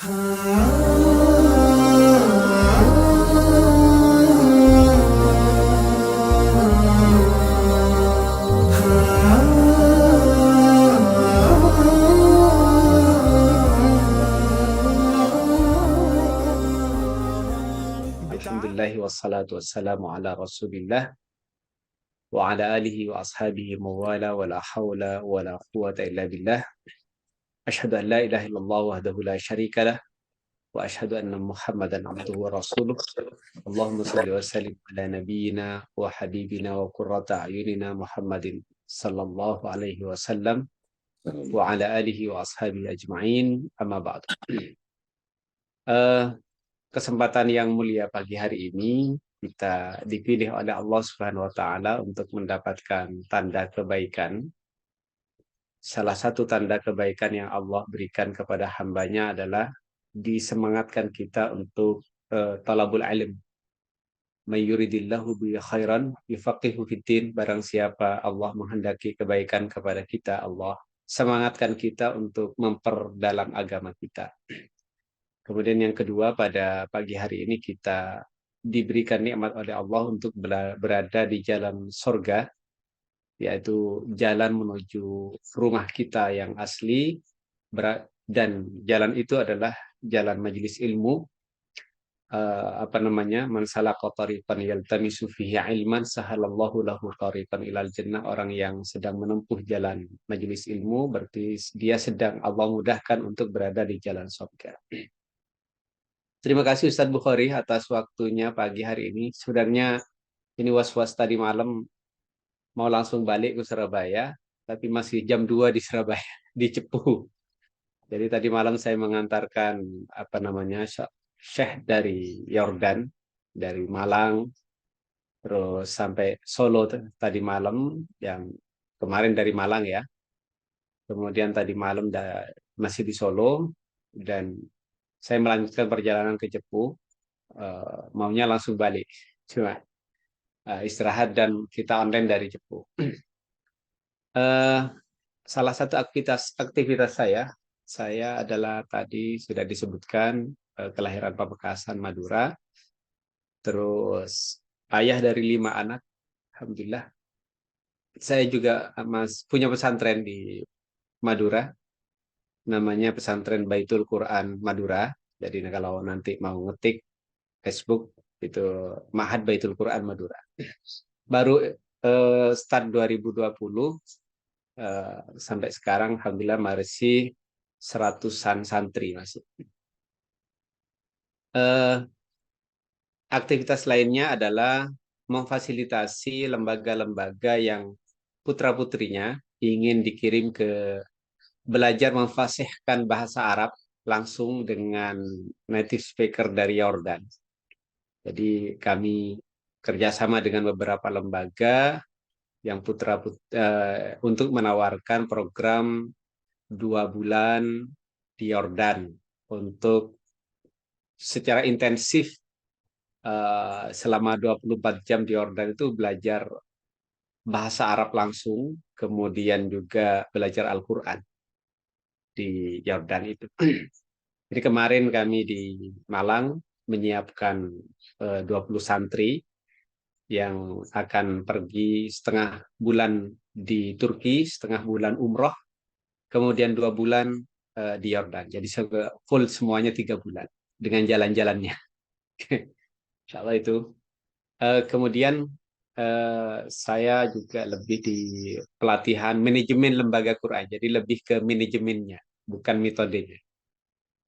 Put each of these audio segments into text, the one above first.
Alhamdulillah wassalatu wassalamu ala Rasulillah wa ala alihi wa ashabihi mawala wa la hawla wa la quwata illa billah. Asyhadu an la ilaha illallah wahdahu la syarika lah wa asyhadu anna Muhammadan abduhu wa rasuluh. Allahumma salli wa sallim ala nabiyyina wa habibina wa qurrata ayunina Muhammadin sallallahu alaihi wasallam wa ala alihi wa ashabihi ajma'in. Amma ba'du. Kesempatan yang mulia pagi hari ini kita dipilih oleh Allah Subhanahu wa taala untuk mendapatkan tanda kebaikan. Salah satu tanda kebaikan yang Allah berikan kepada hambanya adalah disemangatkan kita untuk talabul ilm. May yuridillahu bi khairan yufaqihu fiddin. Barang siapa Allah menghendaki kebaikan kepada kita, Allah semangatkan kita untuk memperdalam agama kita. Kemudian yang kedua, pada pagi hari ini kita diberikan nikmat oleh Allah untuk berada di jalan surga, yaitu jalan menuju rumah kita yang asli, dan jalan itu adalah jalan majelis ilmu. Man salaka tariqan yaltamisu fihi ilman sahalallahu lahu tariqan ilal jannah. Orang yang sedang menempuh jalan majelis ilmu berarti dia sedang Allah mudahkan untuk berada di jalan surga. Terima kasih Ustadz Bukhari atas waktunya pagi hari ini. Sebenarnya ini was-was tadi malam mau langsung balik ke Surabaya, tapi masih jam 2 di Surabaya, di Cepu. Jadi tadi malam saya mengantarkan Syekh dari Yordan, dari Malang, terus sampai Solo tadi malam, yang kemarin dari Malang ya. Kemudian tadi malam masih di Solo, dan saya melanjutkan perjalanan ke Cepu. Maunya langsung balik, cuma istirahat dan kita online dari Cepu. Salah satu aktivitas saya adalah tadi sudah disebutkan kelahiran Pamekasan, Madura. Terus ayah dari 5 anak, alhamdulillah. Saya juga punya pesantren di Madura, namanya pesantren Baitul Quran Madura. Jadi kalau nanti mau ngetik Facebook itu Ma'had Baitul Quran Madura. Baru start 2020 sampai sekarang alhamdulillah masih 100-an santri masih. Aktivitas lainnya adalah memfasilitasi lembaga-lembaga yang putra-putrinya ingin dikirim ke belajar memfasihkan bahasa Arab langsung dengan native speaker dari Yordan. Jadi kami kerjasama dengan beberapa lembaga yang untuk menawarkan program 2 bulan di Yordan untuk secara intensif selama 24 jam di Yordan itu belajar bahasa Arab langsung, kemudian juga belajar Al-Quran di Yordan itu. Jadi kemarin kami di Malang menyiapkan 20 santri yang akan pergi setengah bulan di Turki, setengah bulan umroh, kemudian 2 bulan di Yordan. Jadi full semuanya 3 bulan dengan jalan-jalannya. Insya Allah itu. Kemudian saya juga lebih di pelatihan manajemen lembaga Quran. Jadi lebih ke manajemennya, bukan metodenya.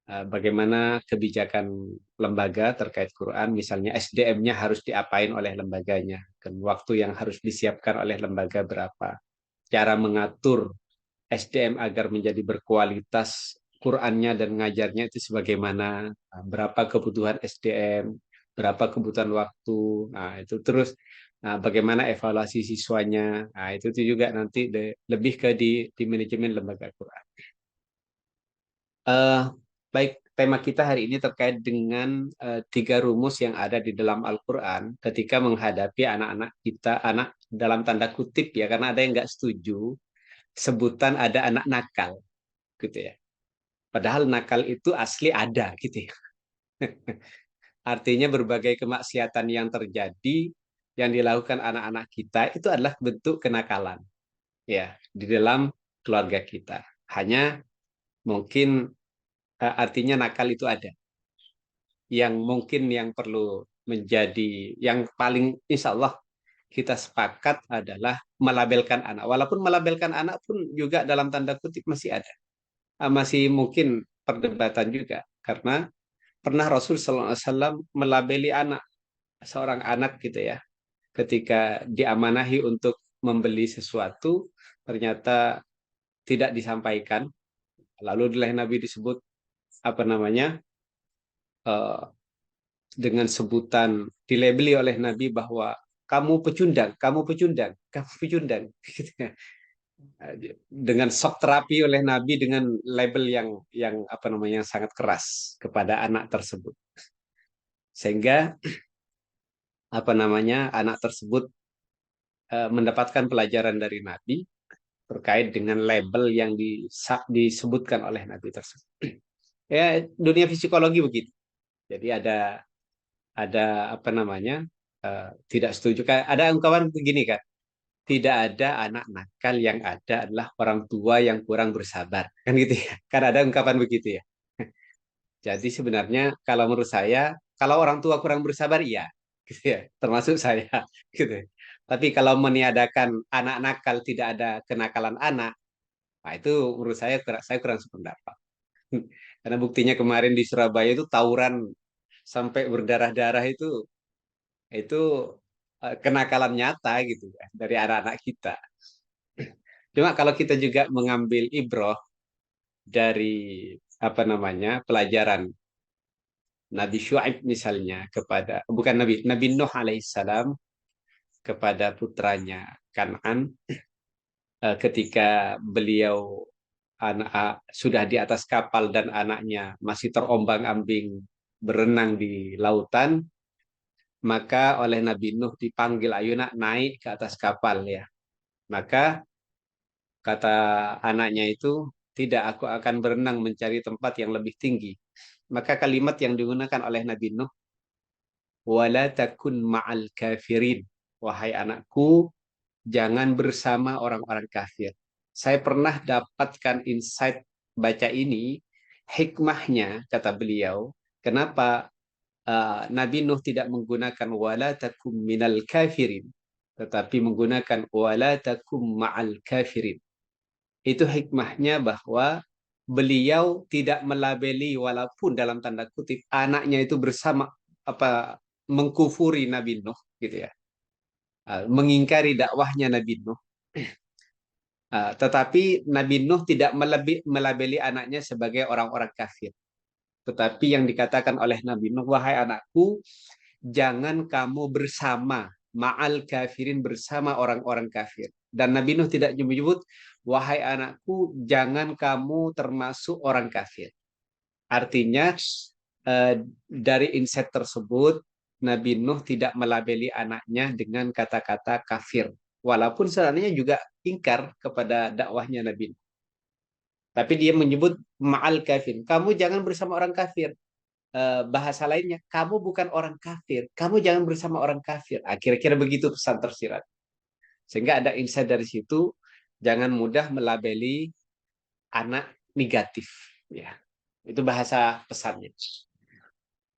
Bagaimana kebijakan lembaga terkait Quran, misalnya SDM-nya harus diapain oleh lembaganya, dan waktu yang harus disiapkan oleh lembaga berapa, cara mengatur SDM agar menjadi berkualitas Qurannya dan ngajarnya itu sebagaimana, berapa kebutuhan SDM, berapa kebutuhan waktu, nah itu terus bagaimana evaluasi siswanya, nah itu juga nanti lebih ke di manajemen lembaga Quran. Baik, tema kita hari ini terkait dengan 3 rumus yang ada di dalam Al-Quran ketika menghadapi anak-anak kita, anak dalam tanda kutip ya, karena ada yang nggak setuju sebutan ada anak nakal, gitu ya. Padahal nakal itu asli ada gitu ya. Artinya berbagai kemaksiatan yang terjadi yang dilakukan anak-anak kita itu adalah bentuk kenakalan ya di dalam keluarga kita. Hanya mungkin artinya nakal itu ada. Yang mungkin yang perlu menjadi yang paling insya Allah kita sepakat adalah melabelkan anak. Walaupun melabelkan anak pun juga dalam tanda kutip masih ada. Masih mungkin perdebatan juga. Karena pernah Rasul SAW melabeli anak, seorang anak gitu ya. Ketika diamanahi untuk membeli sesuatu, ternyata tidak disampaikan. Lalu oleh Nabi disebut apa namanya eh, dengan sebutan dilabeli oleh Nabi bahwa kamu pecundang, kamu pecundang, kamu pecundang. Dengan shock terapi oleh Nabi dengan label yang apa namanya yang sangat keras kepada anak tersebut. Sehingga apa namanya anak tersebut mendapatkan pelajaran dari Nabi terkait dengan label yang disebutkan oleh Nabi tersebut. Ya, dunia psikologi begitu. Jadi ada apa namanya tidak setuju. Ada ungkapan begini kan, tidak ada anak nakal, yang ada adalah orang tua yang kurang bersabar kan gitu ya. Kan ada ungkapan begitu ya. Jadi sebenarnya kalau menurut saya, kalau orang tua kurang bersabar iya gitu ya, termasuk saya gitu. Tapi kalau meniadakan anak nakal, tidak ada kenakalan anak, nah itu menurut saya kurang sependapat. Karena buktinya kemarin di Surabaya itu tawuran sampai berdarah-darah itu kenakalan nyata gitu ya dari anak-anak kita. Cuma kalau kita juga mengambil ibroh dari apa namanya pelajaran Nabi Syuaib misalnya kepada bukan Nabi Nuh alaihissalam kepada putranya Kan'an ketika beliau sudah di atas kapal dan anaknya masih terombang-ambing berenang di lautan, maka oleh Nabi Nuh dipanggil, ayo nak naik ke atas kapal ya. Maka kata anaknya itu, tidak, aku akan berenang mencari tempat yang lebih tinggi. Maka kalimat yang digunakan oleh Nabi Nuh, wala takun ma'al kafirin. Wahai anakku, jangan bersama orang-orang kafir. Saya pernah dapatkan insight baca ini, hikmahnya kata beliau, kenapa Nabi Nuh tidak menggunakan wala takum minal kafirin, tetapi menggunakan wala takum ma'al kafirin. Itu hikmahnya bahwa beliau tidak melabeli walaupun dalam tanda kutip anaknya itu bersama apa mengkufuri Nabi Nuh gitu ya. Mengingkari dakwahnya Nabi Nuh. Tetapi Nabi Nuh tidak melabeli anaknya sebagai orang-orang kafir. Tetapi yang dikatakan oleh Nabi Nuh, wahai anakku, jangan kamu bersama ma'al kafirin, bersama orang-orang kafir. Dan Nabi Nuh tidak menyebut, wahai anakku, jangan kamu termasuk orang kafir. Artinya dari insight tersebut, Nabi Nuh tidak melabeli anaknya dengan kata-kata kafir. Walaupun sebenarnya juga ingkar kepada dakwahnya Nabi Nuh. Tapi dia menyebut ma'al kafir. Kamu jangan bersama orang kafir. Bahasa lainnya, kamu bukan orang kafir, kamu jangan bersama orang kafir. Kira-kira begitu pesan tersirat. Sehingga ada insight dari situ, jangan mudah melabeli anak negatif. Ya, itu bahasa pesannya.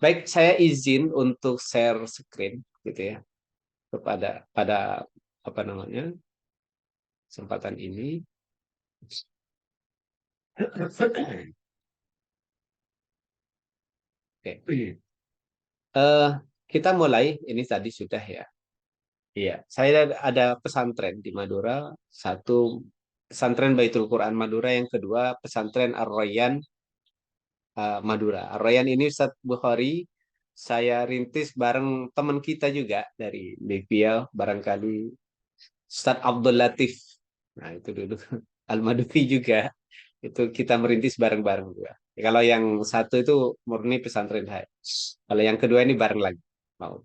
Baik, saya izin untuk share screen, gitu ya, pada apa namanya kesempatan ini. Oke. Kita mulai, ini tadi sudah ya. Iya, saya ada pesantren di Madura, satu pesantren Baitul Quran Madura, yang kedua pesantren Ar-Rayyan Madura. Ar-Rayyan ini Ustaz Bukhari saya rintis bareng teman kita juga dari BPL, barangkali Ustaz Abdul Latif. Nah, itu dulu Al-Madufi juga. Itu kita merintis bareng-bareng juga. Kalau yang satu itu murni pesantren Hai. Kalau yang kedua ini bareng lagi mau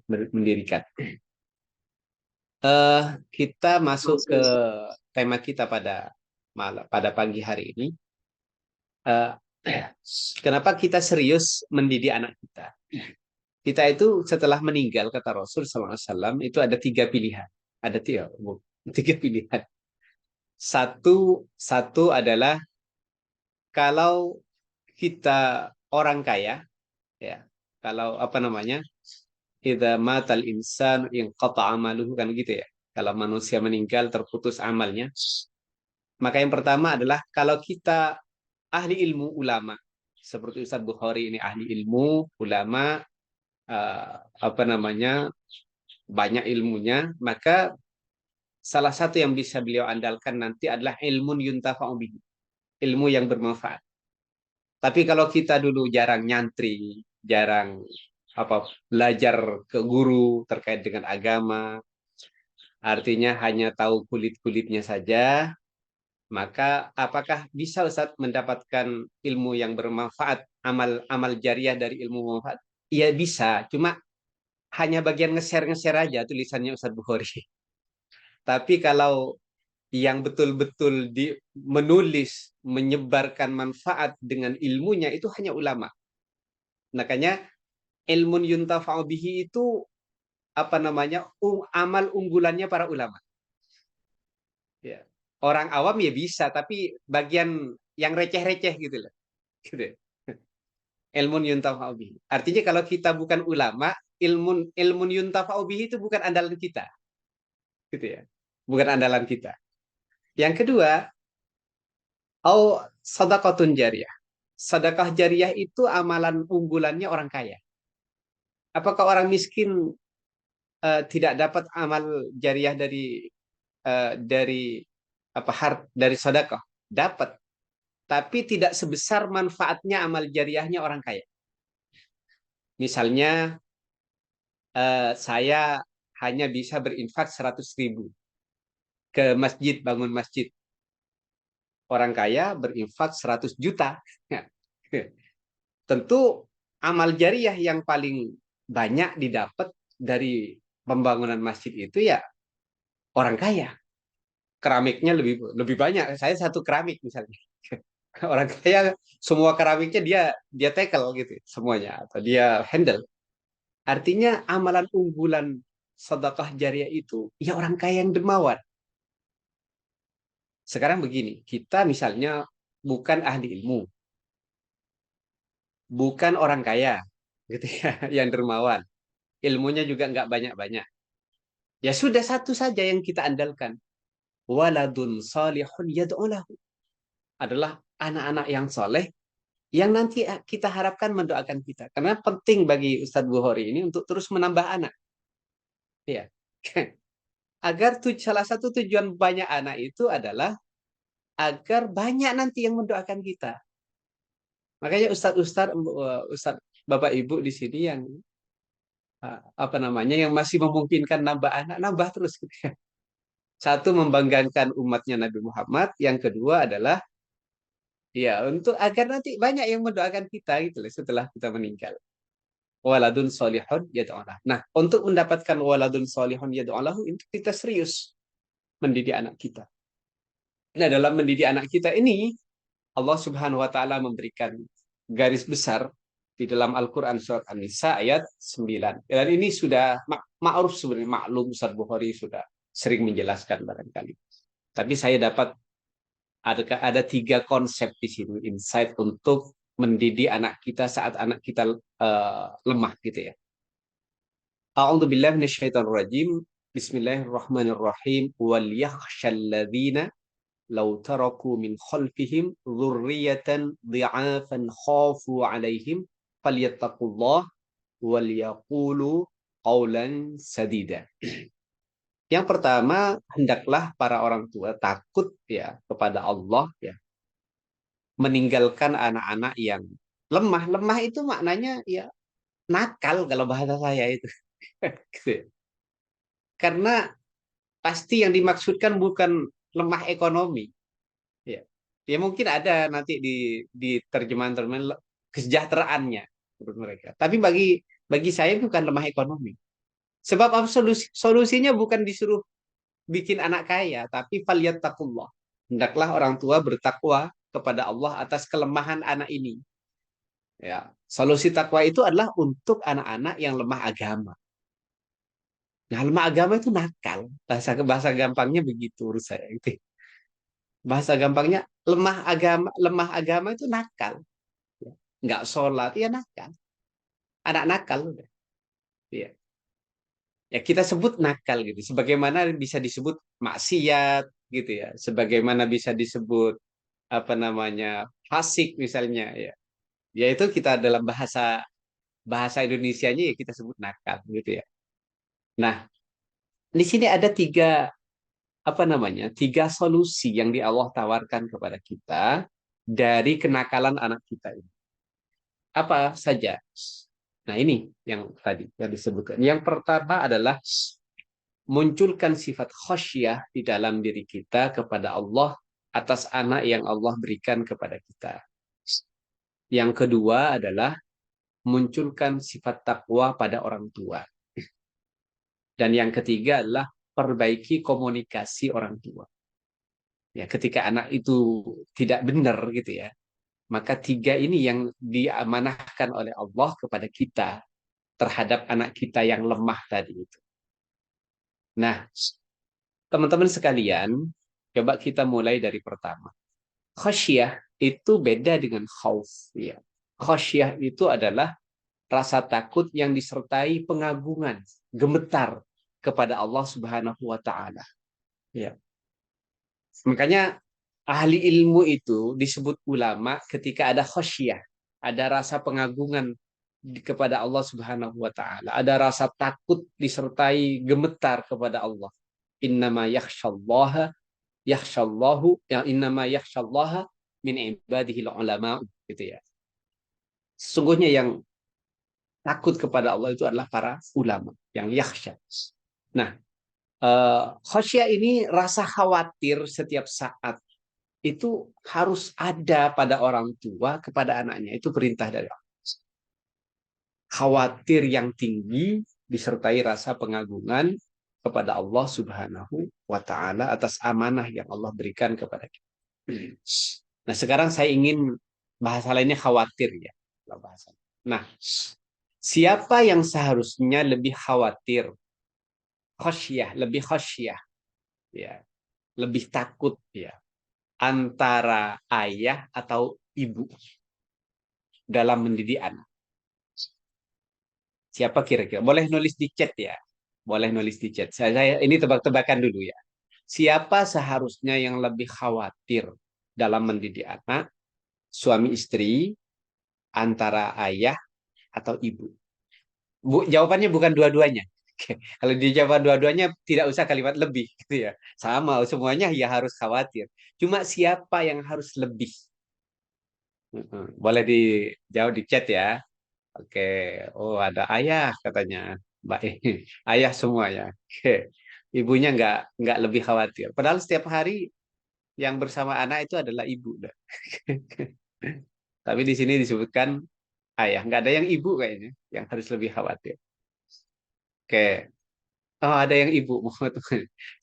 mendirikan. eh kita masuk ke tema kita pada pagi hari ini. Kenapa kita serius mendidik anak kita? Kita itu setelah meninggal, kata Rasul SAW, itu ada tiga pilihan. Ada tiga pilihan. Satu adalah kalau kita orang kaya, ya, kalau apa namanya, idza matal insan inqata amaluhu, kan gitu ya. Kalau manusia meninggal terputus amalnya. Maka yang pertama adalah kalau kita ahli ilmu ulama, seperti Ustadz Bukhari ini ahli ilmu ulama, apa namanya, banyak ilmunya, maka salah satu yang bisa beliau andalkan nanti adalah ilmu yuntafa'u bihi, ilmu yang bermanfaat. Tapi kalau kita dulu jarang nyantri, jarang belajar ke guru terkait dengan agama, artinya hanya tahu kulit-kulitnya saja, maka apakah bisa Ustaz mendapatkan ilmu yang bermanfaat, amal jariah dari ilmu manfaat? Iya bisa, cuma hanya bagian nge-share aja tulisannya Ustaz Bukhari. Tapi kalau yang betul-betul menulis, menyebarkan manfaat dengan ilmunya itu hanya ulama. Makanya ilmun yuntafa'u bihi itu apa namanya, amal unggulannya para ulama. Ya. Orang awam ya bisa, tapi bagian yang receh-receh gitu loh. Gitu. Ilmun yuntafa'u bihi. Artinya kalau kita bukan ulama, ilmun yuntafa'u bihi itu bukan andalan kita. Gitu ya. Bukan andalan kita. Yang kedua, au sadaqatun jariyah. Sedekah jariah itu amalan unggulannya orang kaya. Apakah orang miskin tidak dapat amal jariah dari dari sedekah? Dapat, tapi tidak sebesar manfaatnya amal jariahnya orang kaya. Misalnya saya hanya bisa berinfak 100.000 ke masjid, bangun masjid. Orang kaya berinfak 100 juta. Tentu amal jariah yang paling banyak didapat dari pembangunan masjid itu ya orang kaya. Keramiknya lebih lebih banyak. Saya satu keramik misalnya. Orang kaya semua keramiknya dia tackle gitu semuanya, atau dia handle. Artinya amalan unggulan sedekah jariah itu ya orang kaya yang dermawan. Sekarang begini, kita misalnya bukan ahli ilmu, bukan orang kaya, gitu ya, yang dermawan. Ilmunya juga nggak banyak-banyak. Ya sudah, satu saja yang kita andalkan. Waladun salihun yad'ulahu. Adalah anak-anak yang soleh yang nanti kita harapkan mendoakan kita. Karena penting bagi Ustadz Bukhari ini untuk terus menambah anak. Ya. Agar salah satu tujuan banyak anak itu adalah agar banyak nanti yang mendoakan kita. Makanya Ustadz Bapak Ibu di sini yang apa namanya, yang masih memungkinkan nambah anak, nambah terus. Satu, membanggakan umatnya Nabi Muhammad. Yang kedua adalah ya untuk agar nanti banyak yang mendoakan kita gitu loh setelah kita meninggal. Waladun solihun yad'ulah. Nah, untuk mendapatkan waladun solihun yad'ulah itu kita serius mendidik anak kita. Nah, dalam mendidik anak kita ini Allah Subhanahu wa taala memberikan garis besar di dalam Al-Qur'an surat An-Nisa ayat 9. Dan ini sudah ma'ruf sebenarnya, maklum, Ustaz Bukhari sudah sering menjelaskan barangkali. Tapi saya dapat ada tiga konsep di sini, insight untuk mendidik anak kita saat anak kita lemah gitu ya. A'udzubillahi minasyaitonirrajim. Bismillahirrahmanirrahim. Wal yakhshal ladzina law taraku min khalfihim dzurriyyatan dhi'afan khafu 'alaihim falyattaqullah wal yaqulu qawlan sadida. Yang pertama, hendaklah para orang tua takut ya kepada Allah ya, meninggalkan anak-anak yang lemah. Lemah itu maknanya ya nakal kalau bahasa saya itu. Karena pasti yang dimaksudkan bukan lemah ekonomi. Ya, ya mungkin ada nanti di terjemahan kesejahteraannya menurut mereka. Tapi bagi saya bukan lemah ekonomi. Sebab solusinya bukan disuruh bikin anak kaya, tapi falyattaqullah. Hendaklah orang tua bertakwa kepada Allah atas kelemahan anak ini. Ya, solusi takwa itu adalah untuk anak-anak yang lemah agama. Nah, lemah agama itu nakal. Bahasa bahasa gampangnya begitu menurut saya. Itu. Bahasa gampangnya lemah agama itu nakal. Ya. Nggak sholat, ya nakal. Anak nakal udah. Ya. Ya kita sebut nakal gitu. Sebagaimana bisa disebut maksiat gitu ya. Sebagaimana bisa disebut apa namanya fasik misalnya ya. Yaitu kita dalam bahasa bahasa Indonesianya ya kita sebut nakal gitu ya. Nah, di sini ada tiga apa namanya tiga solusi yang di Allah tawarkan kepada kita dari kenakalan anak kita ini. Apa saja? Nah ini yang tadi yang disebutkan. Yang pertama adalah munculkan sifat khasyah di dalam diri kita kepada Allah atas anak yang Allah berikan kepada kita. Yang kedua adalah munculkan sifat takwa pada orang tua. Dan yang ketiga adalah perbaiki komunikasi orang tua. Ya, ketika anak itu tidak benar gitu ya, maka tiga ini yang diamanahkan oleh Allah kepada kita terhadap anak kita yang lemah tadi itu. Nah, teman-teman sekalian, coba kita mulai dari pertama. Khasyah itu beda dengan khauf. Ya. Khasyah itu adalah rasa takut yang disertai pengagungan, gemetar kepada Allah Subhanahu wa taala. Ya. Makanya ahli ilmu itu disebut ulama ketika ada khasyah, ada rasa pengagungan kepada Allah Subhanahu wa taala, ada rasa takut disertai gemetar kepada Allah. Innama yakhsyallaha yakhsyallahu ya innama yakhsyallaha min ibadihi ulama gitu ya. Sesungguhnya yang takut kepada Allah itu adalah para ulama yang yakhsya. Nah, khasyah ini rasa khawatir setiap saat itu harus ada pada orang tua kepada anaknya. Itu perintah dari Allah. Khawatir yang tinggi disertai rasa pengagungan kepada Allah Subhanahu wa taala atas amanah yang Allah berikan kepada kita. Nah, sekarang saya ingin bahasa lainnya khawatir ya. Nah, siapa yang seharusnya lebih khawatir? Khasyah, lebih khasyah ya, lebih takut ya antara ayah atau ibu dalam mendidik anak. Siapa kira-kira? Boleh nulis di chat ya. Boleh nulis di chat. Saya ini tebak-tebakan dulu ya. Siapa seharusnya yang lebih khawatir dalam mendidik anak? Suami istri, antara ayah atau ibu? Jawabannya bukan dua-duanya. Kalau dijawab dua-duanya tidak usah kalimat lebih gitu ya. Sama semuanya ya harus khawatir. Cuma siapa yang harus lebih? Boleh dijawab di chat ya. Oke, oh ada ayah katanya, baik, ayah semua ya. Oke, ibunya nggak lebih khawatir. Padahal setiap hari yang bersama anak itu adalah ibu, dah. Tapi di sini disebutkan ayah, nggak ada yang ibu kayaknya yang harus lebih khawatir. Oke, oh ada yang ibu.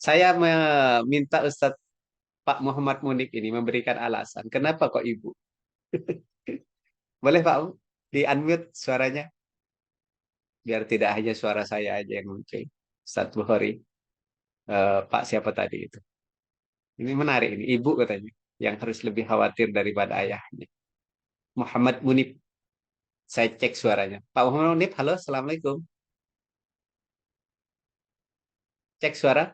Saya meminta Ustadz Pak Muhammad Munik ini memberikan alasan. Kenapa kok ibu? Boleh Pak di unmute suaranya? Biar tidak hanya suara saya aja yang muncul. Ustadz Bukhari. Pak siapa tadi itu. Ini menarik ini, ibu katanya yang harus lebih khawatir daripada ayahnya. Muhammad Munib, saya cek suaranya. Pak Muhammad Munib, halo, assalamualaikum. Cek suara.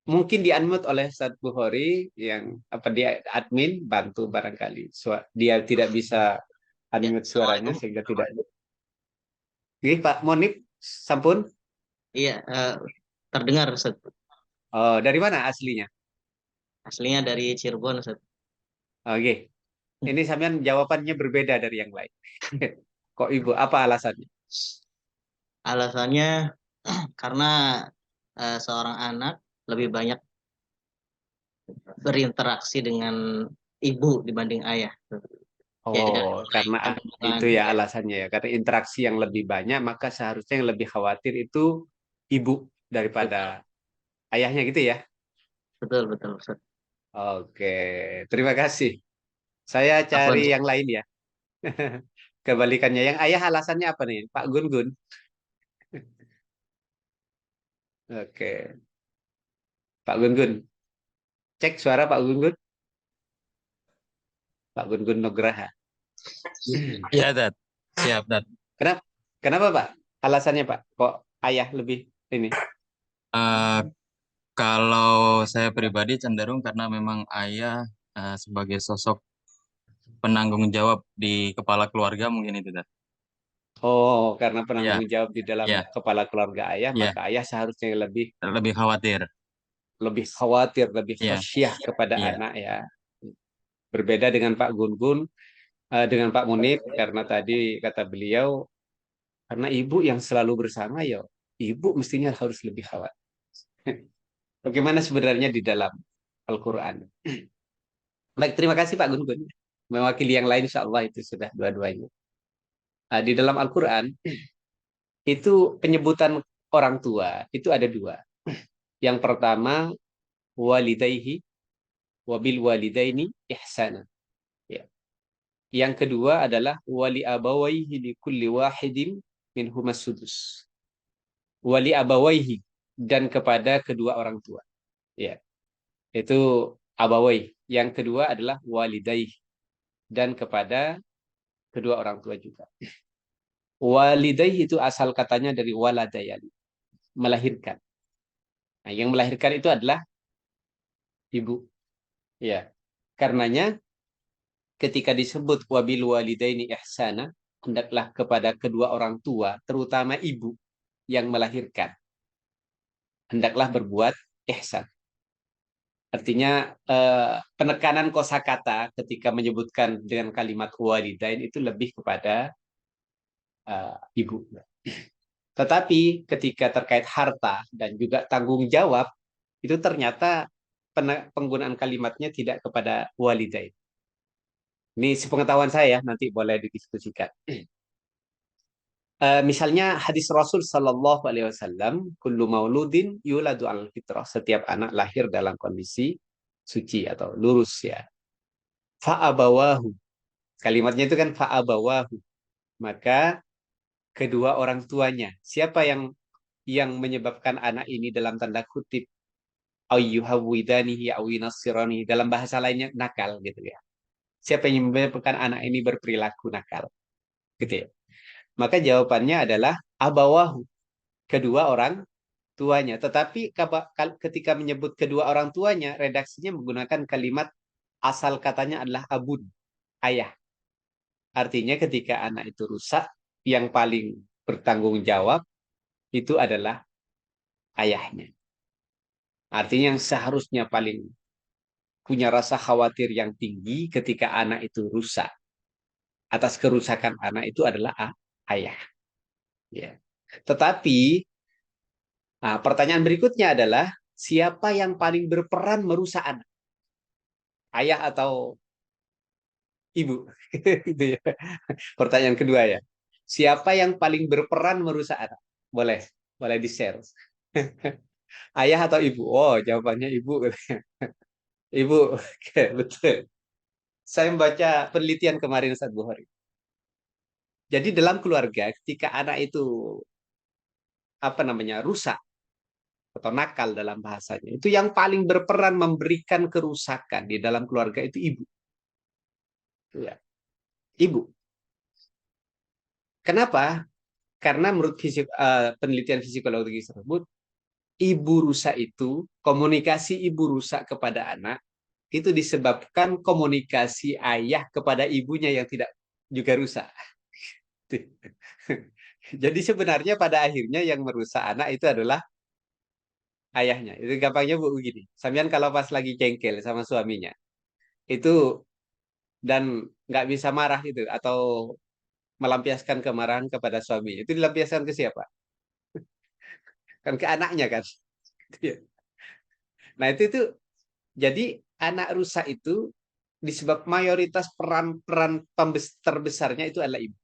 Mungkin di unmute oleh Ustadz Bukhari yang apa dia admin bantu barangkali. Dia tidak bisa Ya, unmute suaranya Assalamualaikum. sehingga tidak. Ini Pak Munib, sampun. Iya, terdengar Ustaz. Oh, dari mana aslinya? Aslinya dari Cirebon Ustaz. Oke, ini sampean jawabannya berbeda dari yang lain. Kok ibu? Apa alasannya? Alasannya karena seorang anak lebih banyak berinteraksi dengan ibu dibanding ayah. Ya, Oh, karena itu ya ya, alasannya ya. Karena interaksi yang lebih banyak, maka seharusnya yang lebih khawatir itu ibu daripada betul, ayahnya gitu ya. betul, betul Ustaz. Oke, terima kasih. Saya cari Afwan. yang lain ya. Kebalikannya. Yang ayah alasannya apa nih? Pak Gun Gun. Oke. Pak Gun Gun. Cek suara Pak Gun Gun. Pak Gun Gun Nugraha. Ya, Dat. Siap, Dat. Kenapa? Kenapa Pak? Alasannya Pak. Kok ayah lebih ini? Eh, Kalau saya pribadi cenderung karena memang ayah sebagai sosok penanggung jawab di kepala keluarga mungkin itu, Dat. Oh, karena penanggung Ya, jawab di dalam ya, kepala keluarga ayah, ya. maka ayah seharusnya lebih Lebih khawatir. lebih khawatir, lebih Ya, khasyah kepada iya. anak ya. Berbeda dengan Pak Gun Gun, dengan Pak Munib, karena tadi kata beliau, karena ibu yang selalu bersama ya, ibu mestinya harus lebih khawatir. Bagaimana sebenarnya di dalam Al-Quran? Baik, terima kasih Pak Gun Gun. Mewakili yang lain, insya Allah itu sudah dua-duanya. Di dalam Al-Quran, itu penyebutan orang tua, itu ada dua. Yang pertama, walidayhi, wabil walidaini ihsana. Ya. Yang kedua adalah wali abawaihi li kulli wahidin minhumas sudus. Wali abawaihi, dan kepada kedua orang tua. Ya, itu abawai. Yang kedua adalah walidayhi, dan kepada kedua orang tua juga. Walidayhi itu asal katanya dari waladayali, melahirkan. Nah, yang melahirkan itu adalah ibu. Ya, karenanya ketika disebut wabil walidaini ihsana, hendaklah kepada kedua orang tua, terutama ibu yang melahirkan, hendaklah berbuat ihsan. Artinya penekanan kosakata ketika menyebutkan dengan kalimat walidain itu lebih kepada ibu. Tetapi ketika terkait harta dan juga tanggung jawab, itu ternyata penggunaan kalimatnya tidak kepada walidain. Ini sepengetahuan saya, nanti boleh didiskusikan. Misalnya hadis Rasul Sallallahu Alaihi Wasallam, kullu mauludin yuladu al fitrah. Setiap anak lahir dalam kondisi suci atau lurus ya. Fa'abawahu. Kalimatnya itu kan fa'abawahu. Maka kedua orang tuanya. Siapa yang menyebabkan anak ini dalam tanda kutip ayyuhawidanihi awinasirani, dalam bahasa lainnya nakal gitu ya. Siapa yang menyebabkan anak ini berperilaku nakal gitu ya. Maka jawabannya adalah abawahu, kedua orang tuanya. Tetapi ketika menyebut kedua orang tuanya, redaksinya menggunakan kalimat asal katanya adalah abun, ayah. Artinya ketika anak itu rusak, yang paling bertanggung jawab itu adalah ayahnya. Artinya yang seharusnya paling punya rasa khawatir yang tinggi ketika anak itu rusak. Atas kerusakan anak itu adalah ayah. Ya. Tetapi pertanyaan berikutnya adalah siapa yang paling berperan merusak anak? Ayah atau ibu? Gitu ya. Pertanyaan kedua ya. Siapa yang paling berperan merusak anak? Boleh, boleh di-share. Ayah atau ibu? Oh, jawabannya ibu. Ibu, oke, betul. Saya membaca penelitian kemarin Ustaz Bukhari. Jadi dalam keluarga, ketika anak itu rusak atau nakal dalam bahasanya, itu yang paling berperan memberikan kerusakan di dalam keluarga itu ibu. Ya, ibu. Kenapa? Karena menurut penelitian psikologi tersebut, ibu rusak itu, komunikasi ibu rusak kepada anak, itu disebabkan komunikasi ayah kepada ibunya yang tidak juga rusak. Jadi sebenarnya pada akhirnya yang merusak anak itu adalah ayahnya. Itu gampangnya bu begini. Sampean kalau pas lagi jengkel sama suaminya, itu dan nggak bisa marah itu atau melampiaskan kemarahan kepada suaminya, itu dilampiaskan ke siapa? Kan ke anaknya kan. Nah itu jadi anak rusak itu disebab mayoritas peran-peran terbesarnya itu adalah ibu.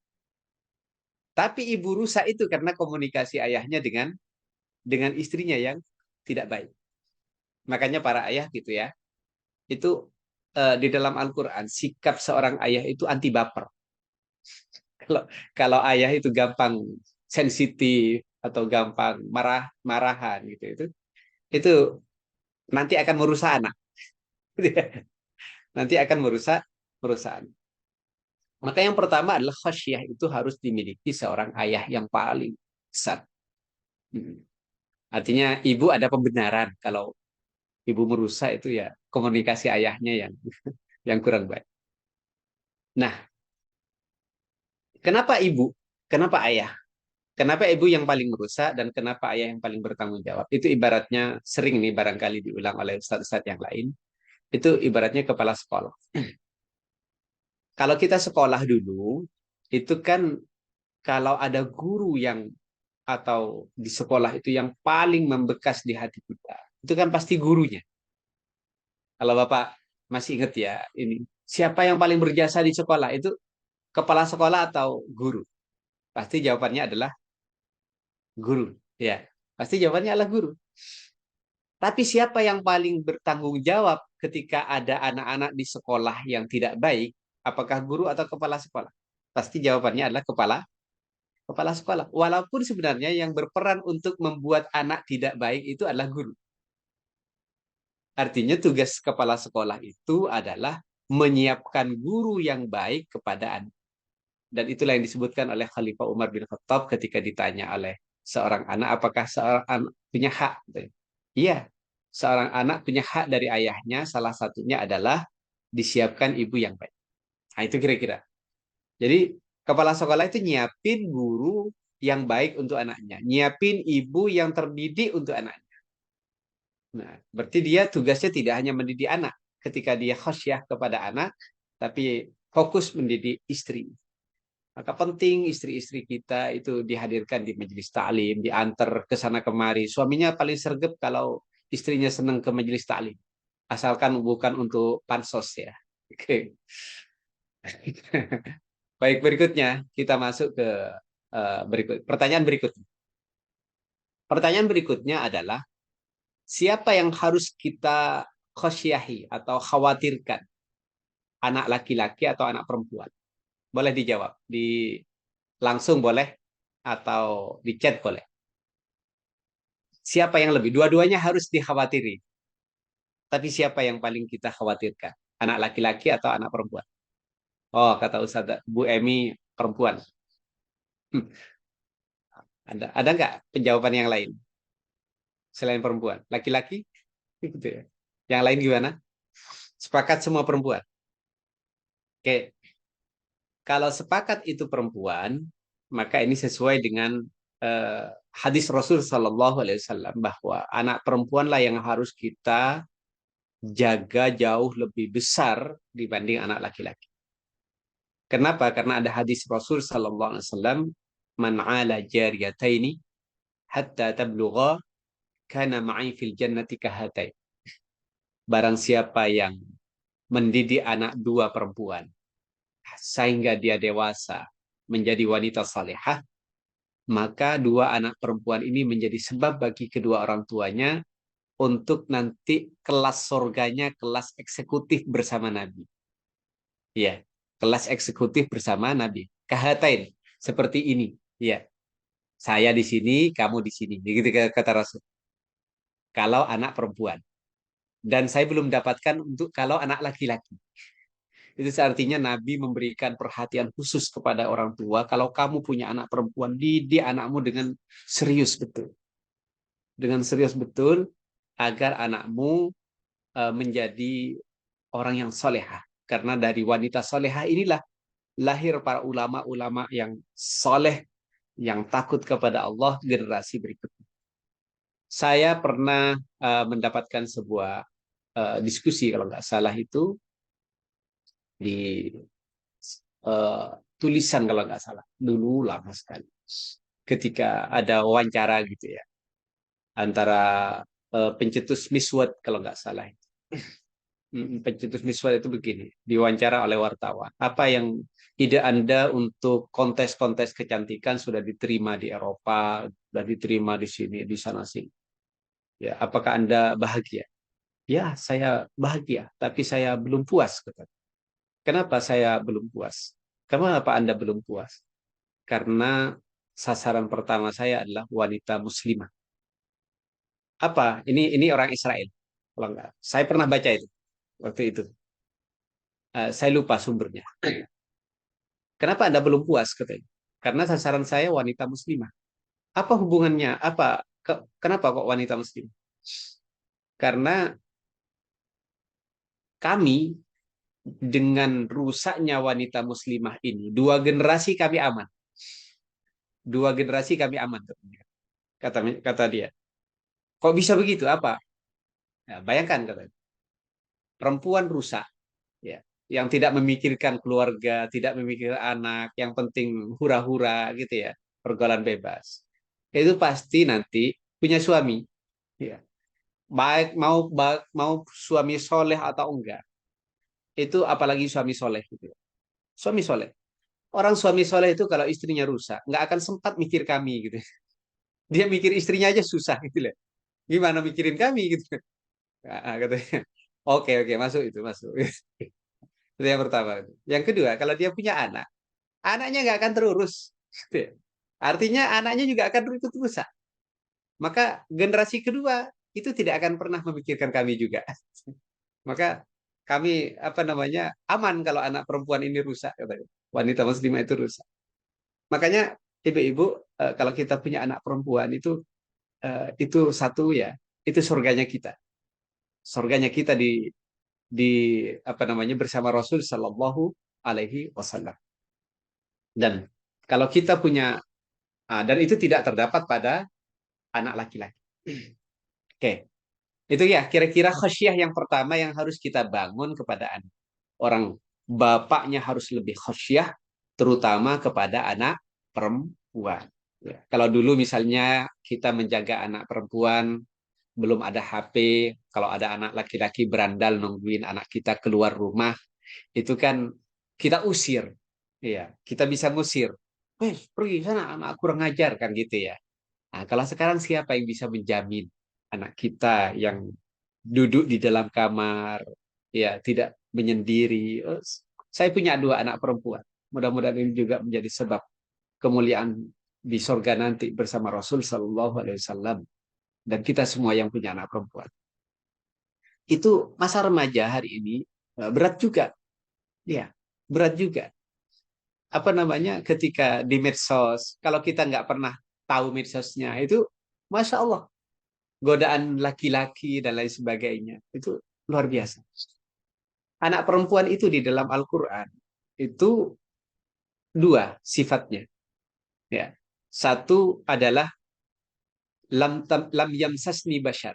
Tapi ibu rusak itu karena komunikasi ayahnya dengan istrinya yang tidak baik. Makanya para ayah gitu ya, itu di dalam Al-Quran sikap seorang ayah itu anti baper. Kalau kalau ayah itu gampang sensitif atau gampang marahan gitu itu nanti akan merusak anak. Nanti akan merusak merusak anak. Maka yang pertama adalah khasyah itu harus dimiliki seorang ayah yang paling besar. Hmm. Artinya ibu ada pembenaran kalau ibu merusak itu ya komunikasi ayahnya yang kurang baik. Nah, kenapa ibu? Kenapa ayah? Kenapa ibu yang paling merusak dan kenapa ayah yang paling bertanggung jawab? Itu ibaratnya sering nih barangkali diulang oleh ustadz-ustadz yang lain. Itu ibaratnya kepala sekolah. Kalau kita sekolah dulu, itu kan kalau ada guru yang atau di sekolah itu yang paling membekas di hati kita, itu kan pasti gurunya. Kalau Bapak masih ingat ya, ini siapa yang paling berjasa di sekolah itu kepala sekolah atau guru? Pasti jawabannya adalah guru. Ya, pasti jawabannya adalah guru. Tapi siapa yang paling bertanggung jawab ketika ada anak-anak di sekolah yang tidak baik? Apakah guru atau kepala sekolah? Pasti jawabannya adalah kepala sekolah. Walaupun sebenarnya yang berperan untuk membuat anak tidak baik itu adalah guru. Artinya tugas kepala sekolah itu adalah menyiapkan guru yang baik kepada anak. Dan itulah yang disebutkan oleh Khalifah Umar bin Khattab ketika ditanya oleh seorang anak, apakah seorang anak punya hak? Iya, seorang anak punya hak dari ayahnya, salah satunya adalah disiapkan ibu yang baik. Nah, itu kira-kira. Jadi, kepala sekolah itu nyiapin guru yang baik untuk anaknya, nyiapin ibu yang terdidik untuk anaknya. Nah, berarti dia tugasnya tidak hanya mendidik anak ketika dia khasyah kepada anak, tapi fokus mendidik istri. Maka penting istri-istri kita itu dihadirkan di majelis taklim, diantar ke sana kemari. Suaminya paling sergap kalau istrinya senang ke majelis taklim. Asalkan bukan untuk pansos ya. Oke. Baik, berikutnya kita masuk ke pertanyaan berikutnya. Pertanyaan berikutnya adalah siapa yang harus kita khasyahi atau khawatirkan? Anak laki-laki atau anak perempuan? Boleh dijawab. Langsung boleh atau di chat boleh. Siapa yang lebih? Dua-duanya harus dikhawatiri. Tapi siapa yang paling kita khawatirkan? Anak laki-laki atau anak perempuan? Oh, kata Ustaz Bu Emi perempuan. Ada nggak penjawaban yang lain selain perempuan? Laki-laki? Gitu ya. Yang lain gimana? Sepakat semua perempuan. Oke, kalau sepakat itu perempuan, maka ini sesuai dengan hadis Rasul Shallallahu Alaihi Wasallam bahwa anak perempuanlah yang harus kita jaga jauh lebih besar dibanding anak laki-laki. Kenapa? Karena ada hadis Rasul Sallallahu Alaihi Wasallam, "Man 'ala jariyataini hatta tablugha kana ma'i fil jannati kahatai." Barang siapa yang mendidik anak dua perempuan sehingga dia dewasa menjadi wanita salehah, maka dua anak perempuan ini menjadi sebab bagi kedua orang tuanya untuk nanti kelas surganya kelas eksekutif bersama Nabi. Ya, kelas eksekutif bersama Nabi. Kahatain, seperti ini. Ya, saya di sini, kamu di sini. Begitu kata Rasul. Kalau anak perempuan. Dan saya belum dapatkan untuk kalau anak laki-laki. Itu artinya Nabi memberikan perhatian khusus kepada orang tua. Kalau kamu punya anak perempuan, didik anakmu dengan serius betul. Dengan serius betul, agar anakmu menjadi orang yang solehah. Karena dari wanita solehah inilah lahir para ulama-ulama yang soleh, yang takut kepada Allah generasi berikutnya. Saya pernah mendapatkan sebuah diskusi kalau nggak salah itu di tulisan kalau nggak salah dulu lama sekali ketika ada wawancara gitu ya antara pencetus Miswat kalau nggak salah. Pencetus Miswat itu begini, diwawancara oleh wartawan. Apa yang ide Anda untuk kontes-kontes kecantikan sudah diterima di Eropa, sudah diterima di sini, di sana sini. Ya, apakah Anda bahagia? Ya, saya bahagia, tapi saya belum puas. Kata. Kenapa saya belum puas? Kenapa Anda belum puas? Karena sasaran pertama saya adalah wanita muslimah. Apa? Ini orang Israel. Kalau enggak, saya pernah baca itu waktu itu. Saya lupa sumbernya. Kenapa Anda belum puas? Katanya. Karena sasaran saya wanita muslimah. Apa hubungannya? Kenapa kok wanita muslimah? Karena kami dengan rusaknya wanita muslimah ini, dua generasi kami aman. Dua generasi kami aman. Kata dia. Kok bisa begitu? Apa? Ya, bayangkan katanya. Perempuan rusak, ya, yang tidak memikirkan keluarga, tidak memikirkan anak, yang penting hura-hura gitu ya, pergaulan bebas. Itu pasti nanti punya suami, ya. Mau suami soleh atau enggak, itu apalagi suami soleh gitu. Ya. Suami soleh. Orang suami soleh itu kalau istrinya rusak, nggak akan sempat mikir kami gitu. Dia mikir istrinya aja susah gitu loh. Gimana mikirin kami gitu. Katanya. Oke, masuk itu, masuk. Itu yang pertama. Yang kedua, kalau dia punya anak, anaknya nggak akan terurus. Gitu ya. Artinya anaknya juga akan ikut rusak. Maka generasi kedua itu tidak akan pernah memikirkan kami juga. Maka kami apa namanya aman kalau anak perempuan ini rusak, katanya. Wanita muslimah itu rusak. Makanya ibu-ibu kalau kita punya anak perempuan itu satu ya, itu surganya kita. Surganya kita di apa namanya bersama Rasul Shallallahu Alaihi Wasallam. Dan kalau kita punya dan itu tidak terdapat pada anak laki-laki. Oke, itu ya kira-kira khasyah yang pertama yang harus kita bangun kepada anak. Orang bapaknya harus lebih khasyah, terutama kepada anak perempuan. Ya. Kalau dulu misalnya kita menjaga anak perempuan, belum ada HP, kalau ada anak laki-laki berandal nungguin anak kita keluar rumah, itu kan kita usir. Iya, kita bisa ngusir. Pergi sana, anak kurang ngajar kan gitu ya. Nah, kalau sekarang siapa yang bisa menjamin anak kita yang duduk di dalam kamar, ya tidak menyendiri. Saya punya dua anak perempuan. Mudah-mudahan ini juga menjadi sebab kemuliaan di sorga nanti bersama Rasul Shallallahu Alaihi Wasallam dan kita semua yang punya anak perempuan. Itu masa remaja hari ini berat juga, ya berat juga. Apa namanya ketika di medsos, kalau kita nggak pernah tahu medsosnya itu, masya Allah, godaan laki-laki dan lain sebagainya itu luar biasa. Anak perempuan itu di dalam Al-Quran itu dua sifatnya. Ya, satu adalah lam yamsasni bashar.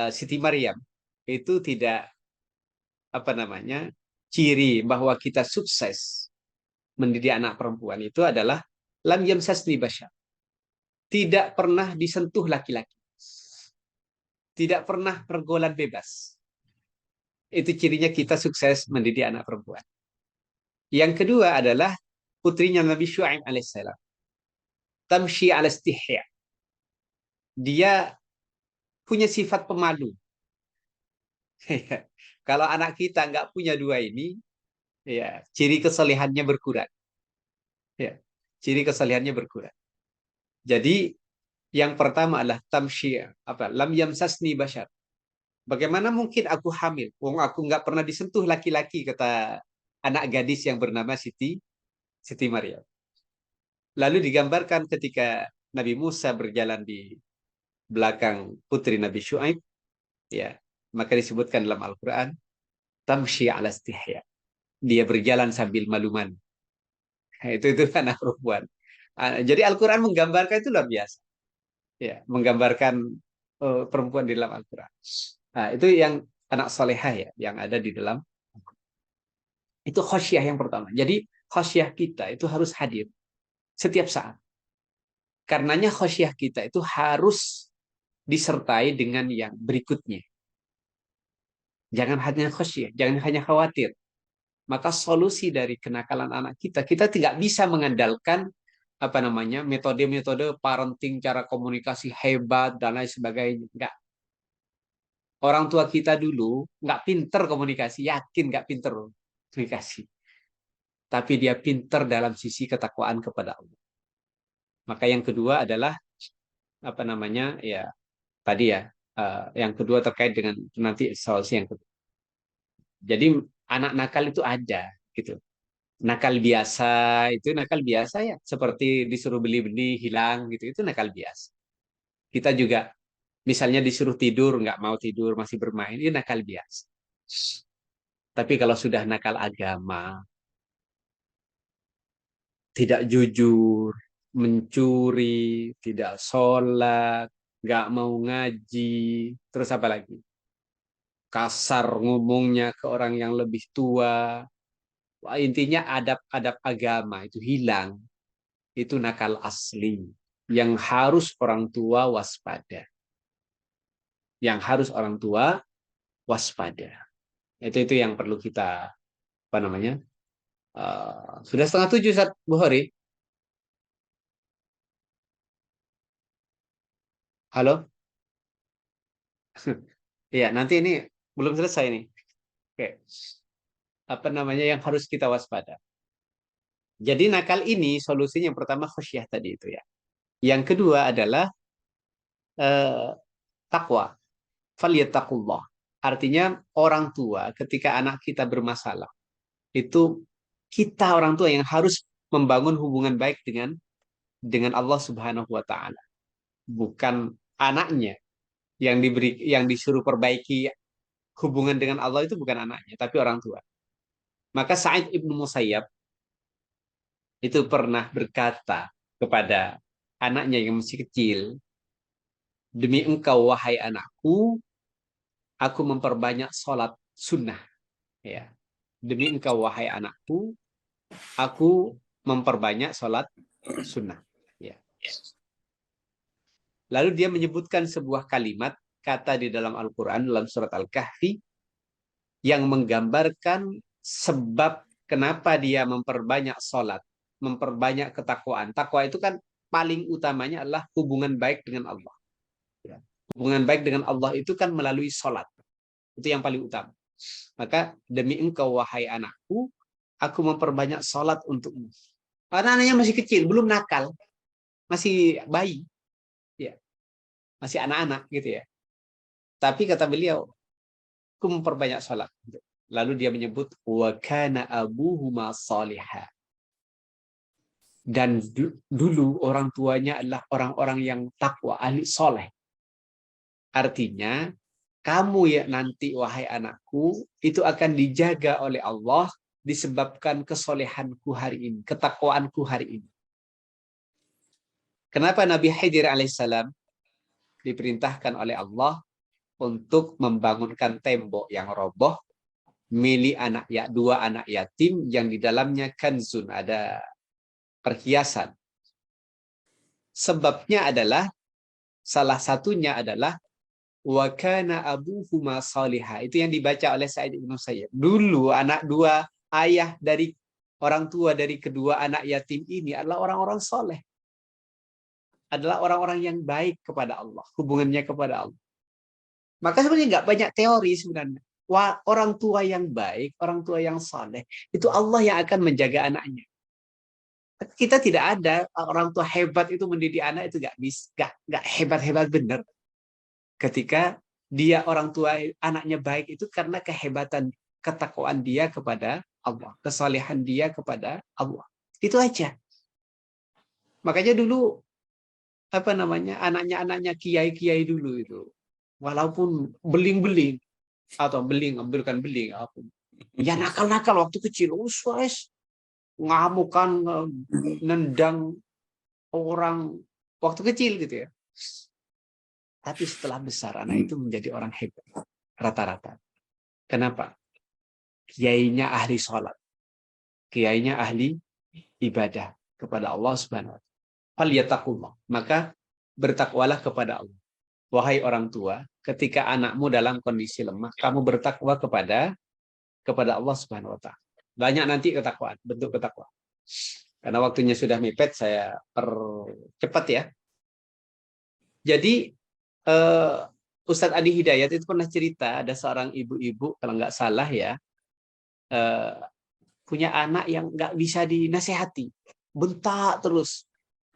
Siti Maryam itu tidak apa namanya ciri bahwa kita sukses mendidik anak perempuan itu adalah lam yamsasni bashar. Tidak pernah disentuh laki-laki. Tidak pernah pergaulan bebas. Itu cirinya kita sukses mendidik anak perempuan. Yang kedua adalah putrinya Nabi Syuaib alaihissalam. Tamshi ala istihya. Dia punya sifat pemalu. Kalau anak kita nggak punya dua ini, ya ciri kesalehannya berkurang. Ya, ciri kesalehannya berkurang. Jadi yang pertama adalah tamshi apa? Lam yamsasni bashar. Bagaimana mungkin aku hamil? Wong aku nggak pernah disentuh laki-laki, kata anak gadis yang bernama Siti Maryam. Lalu digambarkan ketika Nabi Musa berjalan di belakang putri Nabi Syuaib, ya, maka disebutkan dalam Al-Quran, tamshi ala istihya. Dia berjalan sambil malu-malu. Nah, itu anak perempuan. Jadi Al-Quran menggambarkan itu luar biasa. Ya, menggambarkan perempuan di dalam Al-Quran. Nah, itu yang anak solehah ya, yang ada di dalam. Itu khasyah yang pertama. Jadi khasyah kita itu harus hadir setiap saat. Karenanya khasyah kita itu harus disertai dengan yang berikutnya. Jangan hanya khasyah, jangan hanya khawatir. Maka solusi dari kenakalan anak kita tidak bisa mengandalkan apa namanya metode-metode parenting, cara komunikasi hebat dan lain sebagainya. Enggak. Orang tua kita dulu nggak pinter komunikasi, yakin nggak pinter komunikasi. Tapi dia pinter dalam sisi ketakwaan kepada Allah. Maka yang kedua adalah apa namanya ya tadi ya, yang kedua terkait dengan nanti solusi yang kedua. Jadi anak nakal itu ada gitu. Nakal biasa itu nakal biasa ya, seperti disuruh beli-beli hilang gitu, itu nakal biasa. Kita juga misalnya disuruh tidur nggak mau tidur masih bermain, ini nakal biasa. Tapi kalau sudah nakal agama, tidak jujur, mencuri, tidak sholat, nggak mau ngaji, terus apa lagi? Kasar ngomongnya ke orang yang lebih tua. Wah, intinya adab-adab agama itu hilang. Itu nakal asli. Yang harus orang tua waspada. Yang harus orang tua waspada. Itu yang perlu kita, apa namanya? Sudah 6:30, Ustaz Bukhari. Halo? Iya, nanti ini belum selesai nih. Oke. Apa namanya yang harus kita waspada? Jadi nakal ini solusinya yang pertama khusyah tadi itu ya. Yang kedua adalah takwa. Falyattaqullah. Artinya orang tua ketika anak kita bermasalah, itu kita orang tua yang harus membangun hubungan baik dengan Allah Subhanahu wa taala. Bukan anaknya yang disuruh perbaiki hubungan dengan Allah, itu bukan anaknya, tapi orang tua. Maka Sa'id ibnu Musayyab itu pernah berkata kepada anaknya yang masih kecil, demi engkau wahai anakku, aku memperbanyak sholat sunnah. Ya. Demi engkau wahai anakku, aku memperbanyak sholat sunnah. Ya. Lalu dia menyebutkan sebuah kalimat, kata di dalam Al-Quran, dalam surat Al-Kahfi, yang menggambarkan sebab kenapa dia memperbanyak sholat, memperbanyak ketakwaan. Takwa itu kan paling utamanya adalah hubungan baik dengan Allah. Ya. Hubungan baik dengan Allah itu kan melalui sholat. Itu yang paling utama. Maka demi engkau wahai anakku, aku memperbanyak sholat untukmu. Karena anaknya masih kecil, belum nakal, masih bayi, ya, masih anak-anak gitu ya. Tapi kata beliau, aku memperbanyak sholat. Lalu dia menyebut wa kana abuhuma salihah. Dan dulu orang tuanya adalah orang-orang yang takwa, ahli soleh. Artinya, kamu ya nanti wahai anakku, itu akan dijaga oleh Allah disebabkan kesolehanku hari ini, ketakwaanku hari ini. Kenapa Nabi Khidir alaihissalam diperintahkan oleh Allah untuk membangunkan tembok yang roboh milik dua anak yatim yang di dalamnya kanzun, ada perhiasan. Sebabnya adalah, salah satunya adalah wa kana abuhuma salihah. Itu yang dibaca oleh Sa'id ibn Musayyab. Dulu dua ayah dari orang tua dari kedua anak yatim ini adalah orang-orang soleh. Adalah orang-orang yang baik kepada Allah, hubungannya kepada Allah. Maka sebenarnya nggak banyak teori sebenarnya. Wah, orang tua yang baik, orang tua yang saleh, itu Allah yang akan menjaga anaknya. Kita tidak ada orang tua hebat itu mendidik anak, itu nggak hebat-hebat bener. Ketika dia orang tua anaknya baik itu karena kehebatan ketakwaan dia kepada Allah, kesalehan dia kepada Allah. Itu aja. Makanya dulu apa namanya anaknya kiai-kiai dulu itu, walaupun beling-beling atau bukan beling apa, ya nakal-nakal waktu kecil, uswes ngamukan, nendang orang waktu kecil gitu ya. Tapi setelah besar anak itu menjadi orang hebat rata-rata. Kenapa? Kiainya ahli sholat, kiainya ahli ibadah kepada Allah Subhanahu wa taala. Falyattaqullah, maka bertakwalah kepada Allah. Wahai orang tua, ketika anakmu dalam kondisi lemah, kamu bertakwa kepada Allah Subhanahu wa taala. Banyak nanti ketakwaan, bentuk ketakwaan. Karena waktunya sudah mepet, saya percepat ya. Jadi Ustadz Adi Hidayat itu pernah cerita ada seorang ibu-ibu kalau nggak salah ya, punya anak yang nggak bisa dinasehati, bentak terus,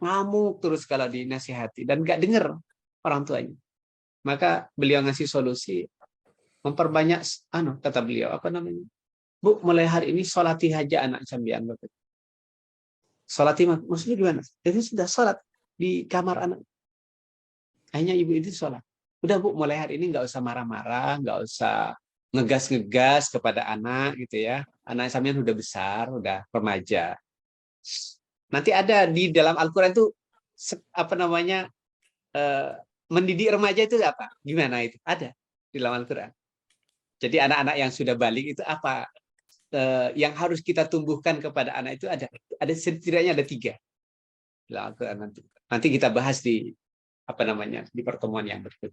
ngamuk terus kalau dinasehati dan nggak dengar orang tuanya. Maka beliau ngasih solusi, memperbanyak, kata beliau apa namanya, Bu, mulai hari ini sholati aja anak sambian Bapak. Sholati maksudnya gimana? Jadi sudah sholat di kamar anak. Akhirnya ibu itu sholat. Udah Bu, mulai hari ini nggak usah marah-marah, nggak usah ngegas-ngegas kepada anak gitu ya. Anak sampean udah besar, udah remaja. Nanti ada di dalam Al-Quran itu apa namanya, mendidik remaja itu apa? Gimana itu? Ada di dalam Al-Quran. Jadi anak-anak yang sudah balik itu apa? Yang harus kita tumbuhkan kepada anak itu ada setidaknya ada 3 di dalam Al-Quran nanti kita bahas di apa namanya di pertemuan yang berikut.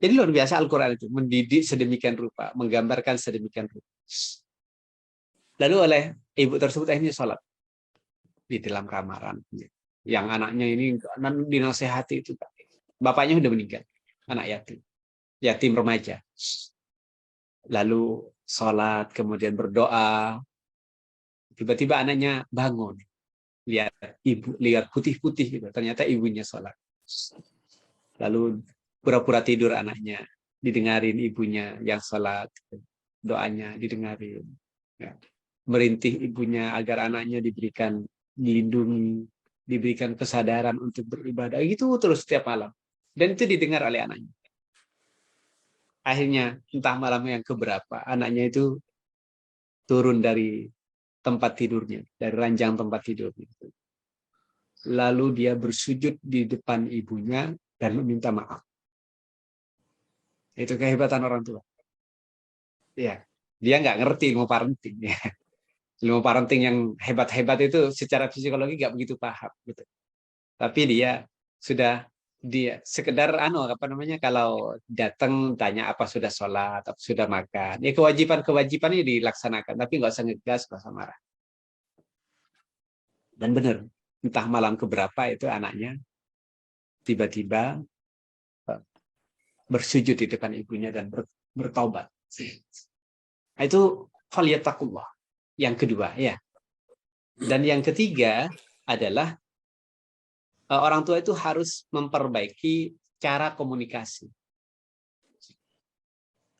Jadi luar biasa Al-Quran itu mendidik sedemikian rupa, menggambarkan sedemikian rupa. Lalu oleh ibu tersebut akhirnya sholat di dalam kamaran. Yang anaknya ini dinasehati itu, bapaknya sudah meninggal, anak yatim remaja. Lalu sholat, kemudian berdoa. Tiba-tiba anaknya bangun, lihat putih-putih gitu. Ternyata ibunya sholat. Lalu pura-pura tidur anaknya, didengarin ibunya yang sholat, doanya didengarin. Ya. Merintih ibunya agar anaknya diberikan dilindungi, diberikan kesadaran untuk beribadah. Itu terus setiap malam. Dan itu didengar oleh anaknya. Akhirnya entah malam yang keberapa, anaknya itu turun dari tempat tidurnya, dari ranjang tempat tidurnya. Lalu dia bersujud di depan ibunya dan meminta maaf. Itu kehebatan orang tua. Ya, dia nggak ngerti ilmu parenting. Ya. Ilmu parenting yang hebat-hebat itu secara psikologi nggak begitu paham. Gitu. Tapi dia sekedar apa namanya, kalau datang tanya apa sudah sholat, apa sudah makan. Ya kewajibannya dilaksanakan, tapi nggak usah ngegas, nggak usah marah. Dan benar, entah malam keberapa itu anaknya tiba-tiba bersujud di depan ibunya dan bertaubat. Itu falyattaqullah. Yang kedua ya. Dan yang ketiga adalah orang tua itu harus memperbaiki cara komunikasi.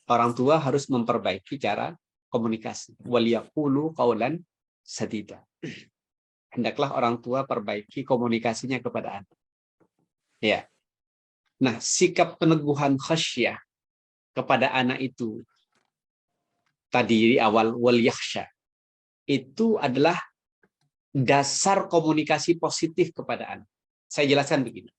Orang tua harus memperbaiki cara komunikasi. Waliyaqulu qaulan sadida. Hendaklah orang tua perbaiki komunikasinya kepada anak. Ya. Nah, sikap peneguhan khasyah kepada anak itu tadi di awal wal yakhsha itu adalah dasar komunikasi positif kepada anak. Saya jelaskan begini.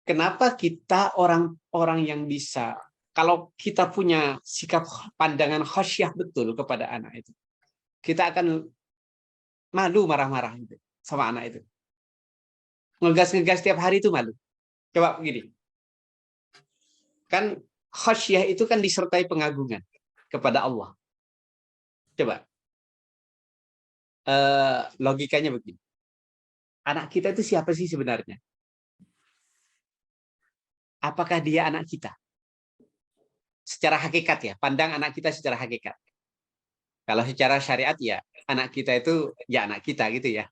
Kenapa kita orang-orang yang bisa, kalau kita punya sikap pandangan khasyah betul kepada anak itu, kita akan malu marah-marah itu sama anak itu. Ngegas-ngegas setiap hari itu malu. Coba begini. Kan khasyah itu kan disertai pengagungan kepada Allah. Coba. Logikanya begini. Anak kita itu siapa sih sebenarnya? Apakah dia anak kita? Secara hakikat ya, pandang anak kita secara hakikat. Kalau secara syariat ya, anak kita itu ya anak kita gitu ya.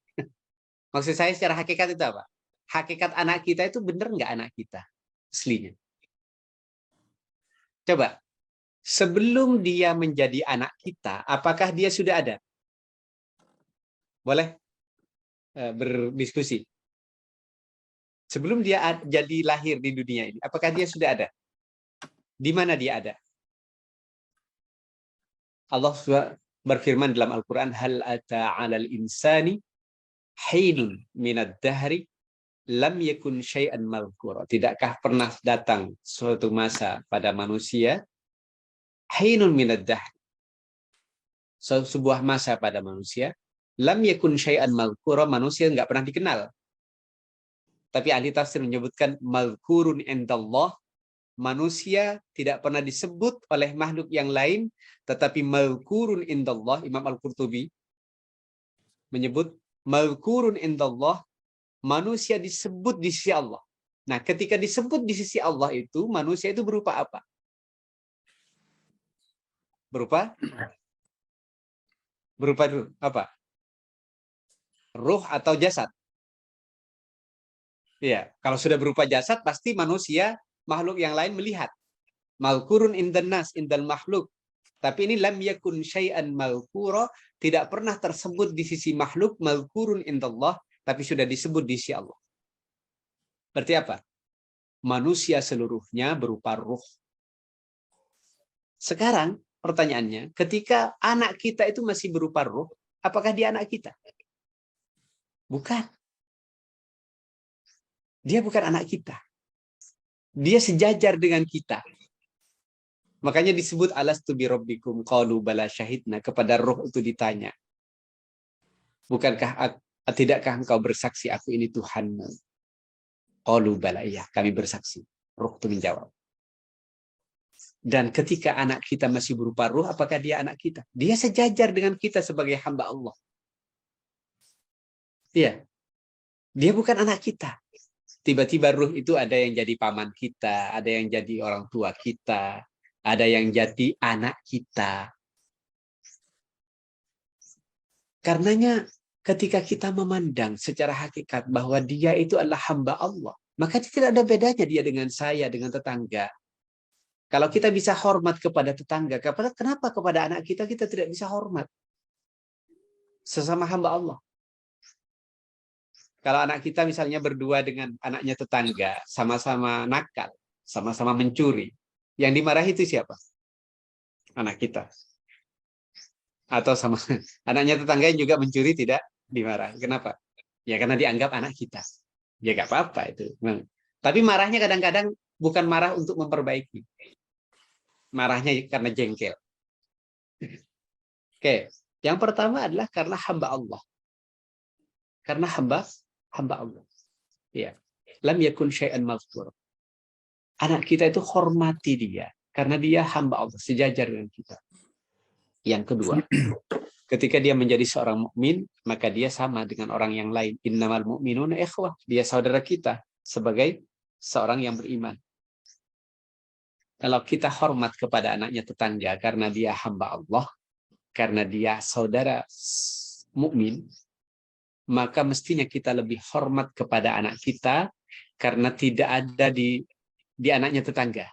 Maksud saya secara hakikat itu apa? Hakikat anak kita itu benar nggak anak kita? Aslinya. Coba, sebelum dia menjadi anak kita, apakah dia sudah ada? Boleh berdiskusi. Sebelum dia jadi lahir di dunia ini, apakah dia sudah ada? Di mana dia ada? Allah berfirman dalam Al-Quran, hal ata 'alal insani hinun minad dahri lam yakun syai'an malkura. Tidakkah pernah datang suatu masa pada manusia, hinun minad dahri, sebuah masa pada manusia, lam yakun syai'an malkura, manusia nggak pernah dikenal. Tapi ahli tafsir menyebutkan malkurun indallah, manusia tidak pernah disebut oleh makhluk yang lain, tetapi malkurun indallah. Imam Al-Qurtubi menyebut malkurun indallah, manusia disebut di sisi Allah. Nah, ketika disebut di sisi Allah itu, manusia itu berupa apa? Berupa apa? Ruh atau jasad? Iya, kalau sudah berupa jasad, pasti manusia, makhluk yang lain melihat. Malkurun indan nas, indal makhluk. Tapi ini lam yakun syai'an malkura, tidak pernah tersebut di sisi makhluk, malkurun indallah, tapi sudah disebut di sisi Allah. Berarti apa? Manusia seluruhnya berupa ruh. Sekarang pertanyaannya, ketika anak kita itu masih berupa ruh, apakah dia anak kita? Bukan. Dia bukan anak kita. Dia sejajar dengan kita. Makanya disebut alastu bi rabbikum qalu bala syahidna, kepada roh itu ditanya. Bukankah tidakkah engkau bersaksi aku ini Tuhanmu? Qalu bala, iya, kami bersaksi. Roh itu menjawab. Dan ketika anak kita masih berupa ruh, apakah dia anak kita? Dia sejajar dengan kita sebagai hamba Allah. Iya. Dia bukan anak kita. Tiba-tiba ruh itu ada yang jadi paman kita, ada yang jadi orang tua kita, ada yang jadi anak kita. Karenanya ketika kita memandang secara hakikat bahwa dia itu adalah hamba Allah, maka tidak ada bedanya dia dengan saya, dengan tetangga. Kalau kita bisa hormat kepada tetangga, kenapa kepada anak kita tidak bisa hormat? Sesama hamba Allah. Kalau anak kita misalnya berdua dengan anaknya tetangga, sama-sama nakal, sama-sama mencuri, yang dimarahi itu siapa? Anak kita. Atau sama anaknya tetangga yang juga mencuri tidak dimarahi. Kenapa? Ya karena dianggap anak kita. Ya nggak apa-apa itu. Tapi marahnya kadang-kadang bukan marah untuk memperbaiki. Marahnya karena jengkel. Oke, yang pertama adalah karena hamba Allah. Karena hamba Allah. Ya. Lam yakun syai'an mazkur. Anak kita itu hormati dia karena dia hamba Allah, sejajar dengan kita. Yang kedua, ketika dia menjadi seorang mukmin, maka dia sama dengan orang yang lain. Innamal mu'minuna ikhwah. Dia saudara kita sebagai seorang yang beriman. Kalau kita hormat kepada anaknya tetangga karena dia hamba Allah, karena dia saudara mukmin, maka mestinya kita lebih hormat kepada anak kita karena tidak ada di anaknya tetangga.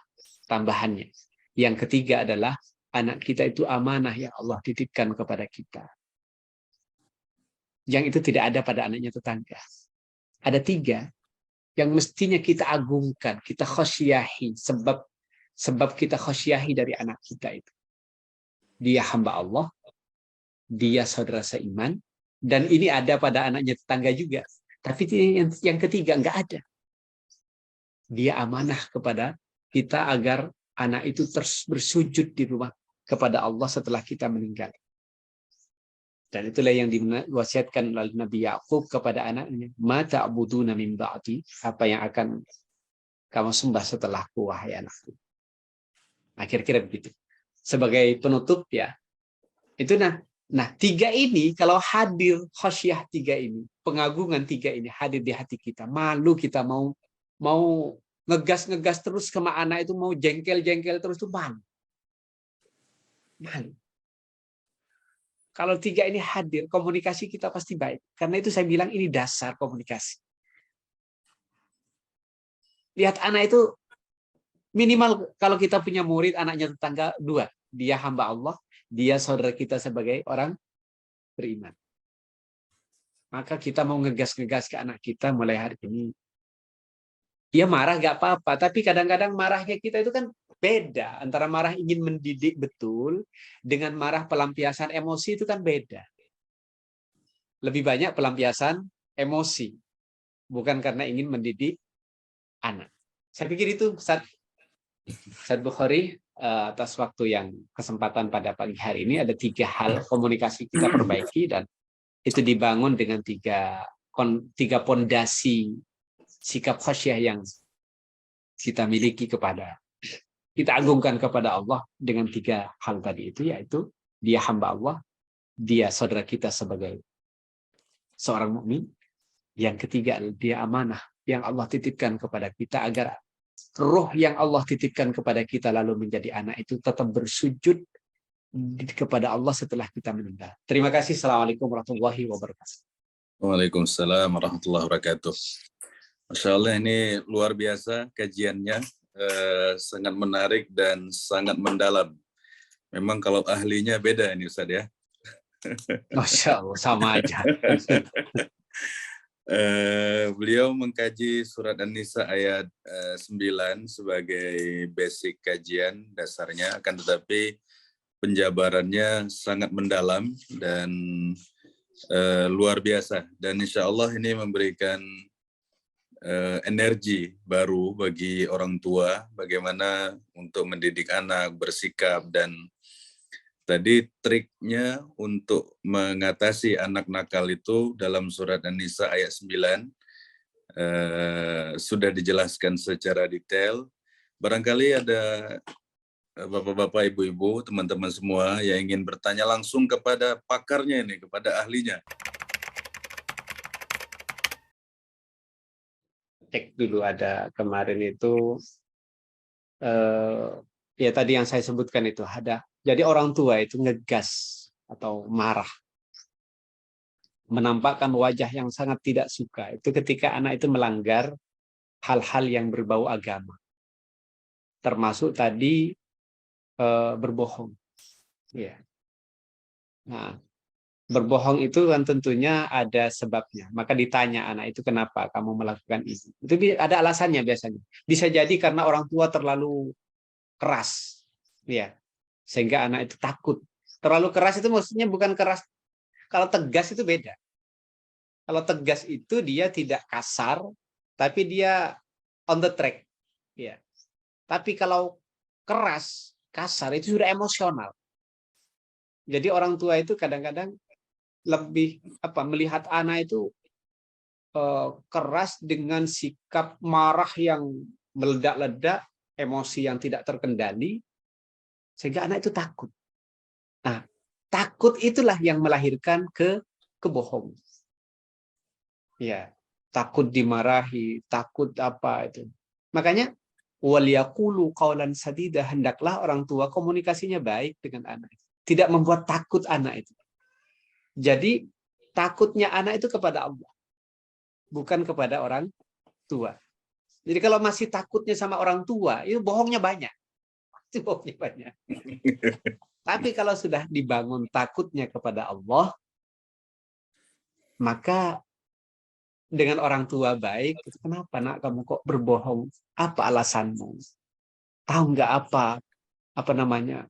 Tambahannya. Yang ketiga adalah anak kita itu amanah yang Allah titipkan kepada kita. Yang itu tidak ada pada anaknya tetangga. Ada 3 yang mestinya kita agungkan, kita khosyahi, sebab kita khosyahi dari anak kita itu. Dia hamba Allah, dia saudara seiman, dan ini ada pada anaknya tetangga juga. Tapi yang ketiga nggak ada. Dia amanah kepada kita agar anak itu terus bersujud di rumah kepada Allah setelah kita meninggal. Dan itulah yang diwasiatkan oleh Nabi Yakub kepada anaknya. Ma ta'buduna min ba'di, apa yang akan kamu sembah setelahku, wahai anakku. Nah, kira-kira begitu. Sebagai penutup ya, itu nah 3 ini kalau hadir khasyah 3 ini, pengagungan 3 ini hadir di hati kita, malu kita mau ngegas terus ke anak itu, mau jengkel terus itu malu. Kalau 3 ini hadir, komunikasi kita pasti baik. Karena itu saya bilang ini dasar komunikasi. Lihat anak itu minimal kalau kita punya murid anaknya tetangga 2, dia hamba Allah, dia saudara kita sebagai orang beriman. Maka kita mau ngegas ke anak kita mulai hari ini. Dia marah gak apa-apa, tapi kadang-kadang marahnya kita itu kan beda. Antara marah ingin mendidik betul, dengan marah pelampiasan emosi itu kan beda. Lebih banyak pelampiasan emosi. Bukan karena ingin mendidik anak. Saya pikir itu Ustaz Bukhari, atas waktu yang kesempatan pada pagi hari ini, ada 3 hal komunikasi kita perbaiki, dan itu dibangun dengan 3 pondasi sikap khasyah yang kita miliki kita agungkan kepada Allah dengan 3 hal tadi itu, yaitu dia hamba Allah, dia saudara kita sebagai seorang mukmin, yang ketiga dia amanah yang Allah titipkan kepada kita, agar roh yang Allah titipkan kepada kita lalu menjadi anak itu tetap bersujud kepada Allah setelah kita meninggal. Terima kasih. Assalamualaikum warahmatullahi wabarakatuh. Waalaikumsalam warahmatullahi wabarakatuh. Masya Allah, ini luar biasa kajiannya, sangat menarik dan sangat mendalam. Memang kalau ahlinya beda ini Ustaz ya. Masya Allah, sama aja. Beliau mengkaji surat An-Nisa ayat 9 sebagai basic kajian dasarnya, akan tetapi penjabarannya sangat mendalam dan luar biasa. Dan insya Allah ini memberikan energi baru bagi orang tua, bagaimana untuk mendidik anak, bersikap, dan tadi triknya untuk mengatasi anak nakal itu dalam surat An-Nisa ayat 9 sudah dijelaskan secara detail. Barangkali ada bapak-bapak, ibu-ibu, teman-teman semua yang ingin bertanya langsung kepada pakarnya ini, kepada ahlinya. Cek dulu, ada kemarin itu ya tadi yang saya sebutkan itu ada. Jadi orang tua itu ngegas atau marah, menampakkan wajah yang sangat tidak suka itu ketika anak itu melanggar hal-hal yang berbau agama, termasuk tadi berbohong. Ya. Nah, berbohong itu kan tentunya ada sebabnya. Maka ditanya anak itu, kenapa kamu melakukan itu? Itu ada alasannya biasanya. Bisa jadi karena orang tua terlalu keras, ya, sehingga anak itu takut. Terlalu keras itu maksudnya bukan keras. Kalau tegas itu beda. Kalau tegas itu dia tidak kasar, tapi dia on the track, ya. Tapi kalau keras, kasar itu sudah emosional. Jadi orang tua itu kadang-kadang lebih melihat anak itu keras dengan sikap marah yang meledak-ledak, emosi yang tidak terkendali, sehingga anak itu takut. Nah, takut itulah yang melahirkan kebohongan. Ya, takut dimarahi, takut apa itu. Makanya waliyaqulu qaulan sadida, hendaklah orang tua komunikasinya baik dengan anak. Tidak membuat takut anak itu. Jadi takutnya anak itu kepada Allah, bukan kepada orang tua. Jadi kalau masih takutnya sama orang tua, itu bohongnya banyak. Itu bohongnya banyak. Tapi kalau sudah dibangun takutnya kepada Allah, maka dengan orang tua baik, kenapa nak kamu kok berbohong? Apa alasanmu? Tahu nggak apa namanya?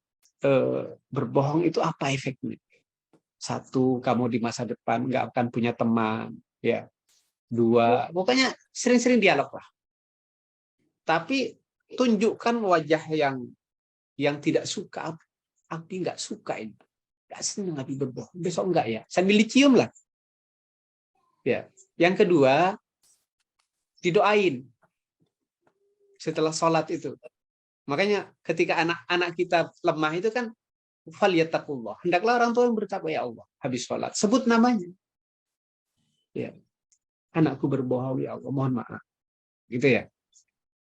Berbohong itu apa efeknya? Satu, kamu di masa depan nggak akan punya teman, ya. Dua, pokoknya sering-sering dialog lah. Tapi tunjukkan wajah yang tidak suka. Abi nggak suka ini, nggak senang Abi berbohong. Besok enggak ya, sambil dicium lah. Ya. Yang kedua, didoain setelah sholat itu. Makanya ketika anak-anak kita lemah itu kan, falyattaqullah, hendaklah orang tua yang bertakwa, ya Allah, habis sholat sebut namanya, ya, anakku berbohong ya Allah, mohon maaf, gitu ya.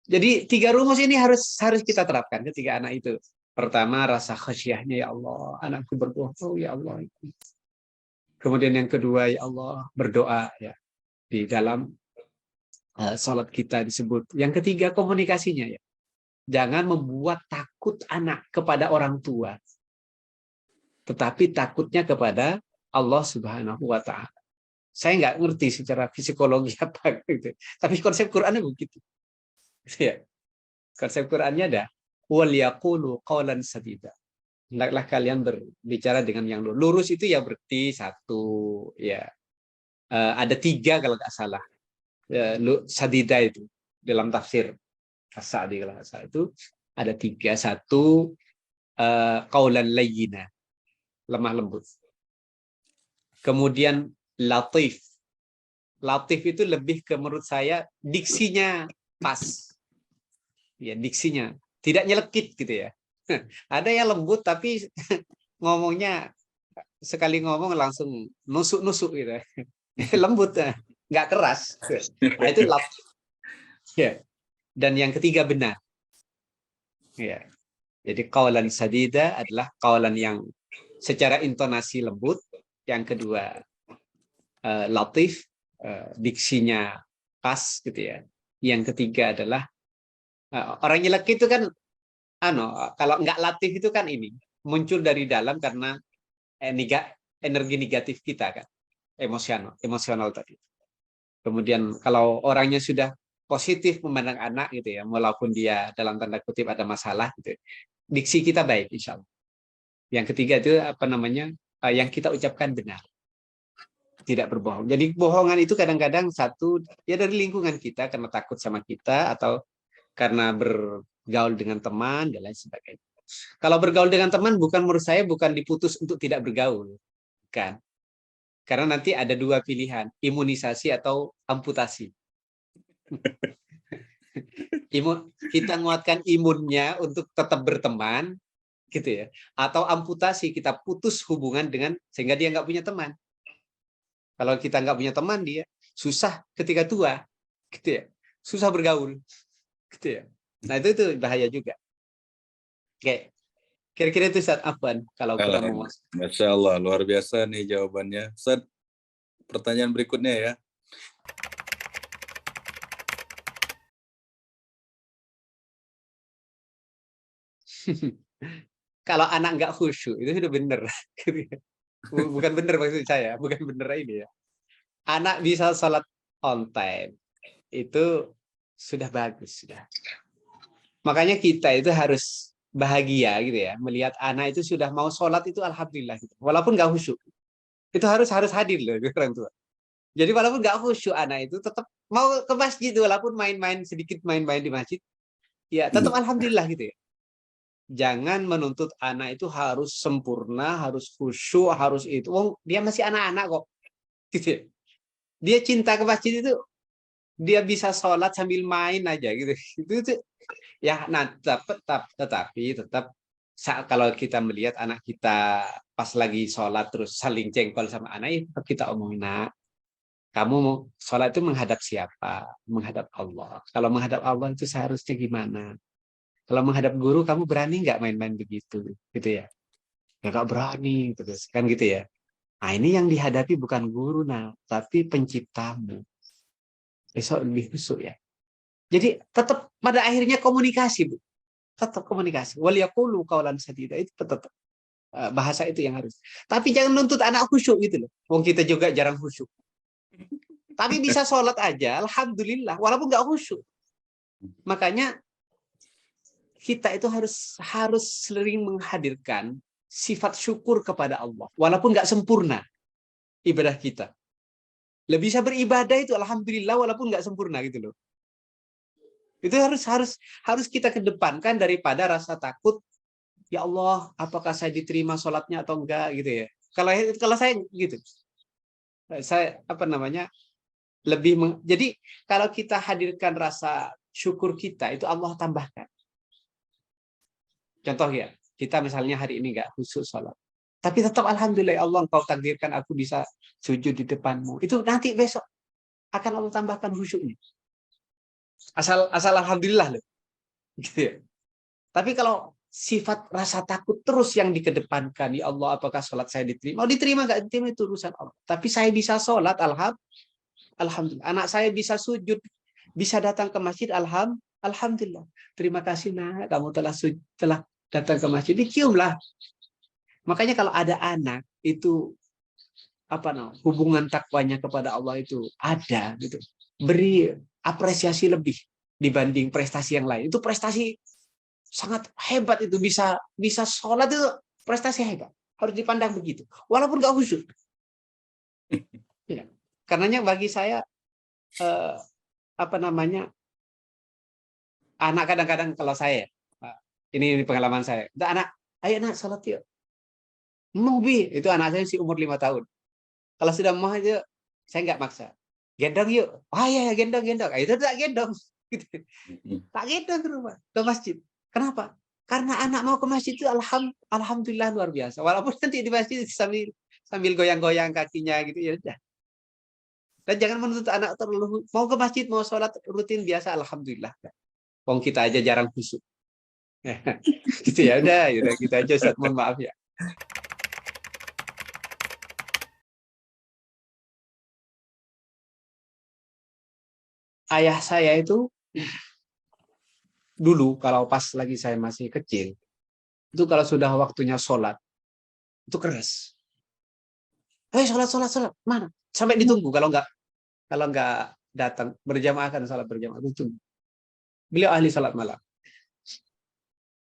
Jadi 3 rumus ini harus kita terapkan ketika anak itu. Pertama, rasa khasyahnya, ya Allah, anakku berbohong ya Allah. Kemudian yang kedua, ya Allah, berdoa, ya, di dalam sholat kita disebut. Yang ketiga, komunikasinya, ya, jangan membuat takut anak kepada orang tua, tetapi takutnya kepada Allah Subhanahu wa Ta'ala. Saya nggak ngerti secara psikologi apa gitu, tapi konsep Qurannya begitu. Ya. Konsep Qurannya ada wal yaqulu qaulan sadida. Hendaklah kalian berbicara dengan yang lurus. Itu ya berarti satu, ya, ada 3 kalau nggak salah, sadida itu dalam tafsir As-Sa'di kalau nggak salah itu ada 3. Satu, qaulan layyina, lemah lembut. Kemudian latif. Latif itu lebih ke, menurut saya, diksinya pas. Ya, diksinya tidak nyelekit gitu ya. Ada yang lembut tapi ngomongnya sekali ngomong langsung nusuk-nusuk gitu. Lembut, nggak keras. Nah, itu latif. Ya. Dan yang ketiga benar. Ya. Jadi qaulan sadida adalah qaulan yang secara intonasi lembut. Yang kedua latif, diksinya pas gitu ya. Yang ketiga adalah orang nyelek itu kan kalau nggak latif itu kan ini muncul dari dalam karena energi negatif kita kan, emosional tadi. Kemudian kalau orangnya sudah positif memandang anak gitu ya, walaupun dia dalam tanda kutip ada masalah gitu, diksi kita baik insya Allah. Yang ketiga itu yang kita ucapkan benar, tidak berbohong. Jadi bohongan itu kadang-kadang satu ya dari lingkungan kita karena takut sama kita atau karena bergaul dengan teman dan lain sebagainya. Kalau bergaul dengan teman menurut saya bukan diputus untuk tidak bergaul, kan? Karena nanti ada dua pilihan, imunisasi atau amputasi. Kita menguatkan imunnya untuk tetap berteman, gitu ya. Atau amputasi, kita putus hubungan sehingga dia nggak punya teman. Kalau kita nggak punya teman, dia susah ketika tua, gitu ya. Susah bergaul, gitu ya. Nah itu bahaya juga. Oke, kira-kira itu Ustaz Afwan kalau kurang memuas. Masya Allah, luar biasa nih jawabannya. Ustaz, pertanyaan berikutnya ya. Kalau anak nggak khusyuk itu sudah benar. Bukan benar maksud saya, bukan benar ini ya. Anak bisa sholat on time itu sudah bagus sudah. Makanya kita itu harus bahagia gitu ya, melihat anak itu sudah mau sholat itu alhamdulillah gitu. Walaupun nggak khusyuk. Itu harus hadir loh orang tua. Jadi walaupun nggak khusyuk anak itu tetap mau ke masjid walaupun sedikit main-main di masjid. Ya, tetap alhamdulillah gitu ya. Jangan menuntut anak itu harus sempurna, harus khusyuk, harus itu. Dia masih anak-anak kok. Gitu ya. Dia cinta ke masjid itu dia bisa sholat sambil main aja gitu. Itu ya, nah tetapi tetap kalau kita melihat anak kita pas lagi sholat terus saling jengkol sama anak, kita omongin, nak, kamu mau sholat itu menghadap siapa? Menghadap Allah. Kalau menghadap Allah itu seharusnya gimana? Kalau menghadap guru, kamu berani nggak main-main begitu, gitu ya? Ya nggak berani, terus kan gitu ya. Nah ini yang dihadapi bukan guru, tapi penciptamu. Besok lebih khusyuk ya. Jadi tetap pada akhirnya komunikasi, Bu. Tetap komunikasi. Wal yaqulu qaulan sadida, itu tetap bahasa itu yang harus. Tapi jangan nuntut anak khusyuk gitu loh. Wong kita juga jarang khusyuk. Tapi bisa sholat aja, alhamdulillah, walaupun nggak khusyuk. Makanya kita itu harus sering menghadirkan sifat syukur kepada Allah, walaupun nggak sempurna ibadah kita. Lebih bisa beribadah itu alhamdulillah walaupun nggak sempurna gitu loh. Itu harus kita kedepankan daripada rasa takut. Ya Allah, apakah saya diterima sholatnya atau enggak gitu ya. Kalau saya gitu, saya jadi kalau kita hadirkan rasa syukur kita itu Allah tambahkan. Contoh ya, kita misalnya hari ini nggak khusyuk sholat, tapi tetap alhamdulillah Allah engkau takdirkan aku bisa sujud di depanmu. Itu nanti besok akan Allah tambahkan khusyuknya. Asal alhamdulillah loh. Gitu ya. Tapi kalau sifat rasa takut terus yang dikedepankan, ya Allah apakah sholat saya diterima? Oh diterima nggak diterima itu urusan Allah. Tapi saya bisa sholat, alhamdulillah. Anak saya bisa sujud, bisa datang ke masjid, alhamdulillah. Terima kasih nak, kamu telah datang ke masjid. Diciumlah. Makanya kalau ada anak itu hubungan takwanya kepada Allah itu ada gitu. Beri apresiasi lebih dibanding prestasi yang lain. Itu prestasi sangat hebat, itu bisa sholat itu prestasi hebat. Harus dipandang begitu. Walaupun nggak khusyuk. Ya. Karenanya bagi saya anak kadang-kadang kalau saya ini pengalaman saya. Anak, ayo nak sholat yuk. Mau itu anak saya sih umur 5 tahun. Kalau sudah mau itu saya nggak maksa. Gendong yuk. Ya gendong. Itu tak gendong. Gitu. Tak gendong ke rumah, ke masjid. Kenapa? Karena anak mau ke masjid itu alhamdulillah luar biasa. Walaupun nanti di masjid sambil goyang-goyang kakinya gitu ya udah. Dan jangan menuntut anak terlalu mau ke masjid, mau sholat rutin biasa, alhamdulillah. Wong kita aja jarang khusyuk. Gitu ya udah kita aja, Ustaz. Mohon maaf ya. Ayah saya itu dulu kalau pas lagi saya masih kecil, itu kalau sudah waktunya sholat, itu keras. Sholat, mana? Sampai ditunggu kalau nggak datang berjamaah kan, sholat berjamaah itu. Beliau ahli sholat malam.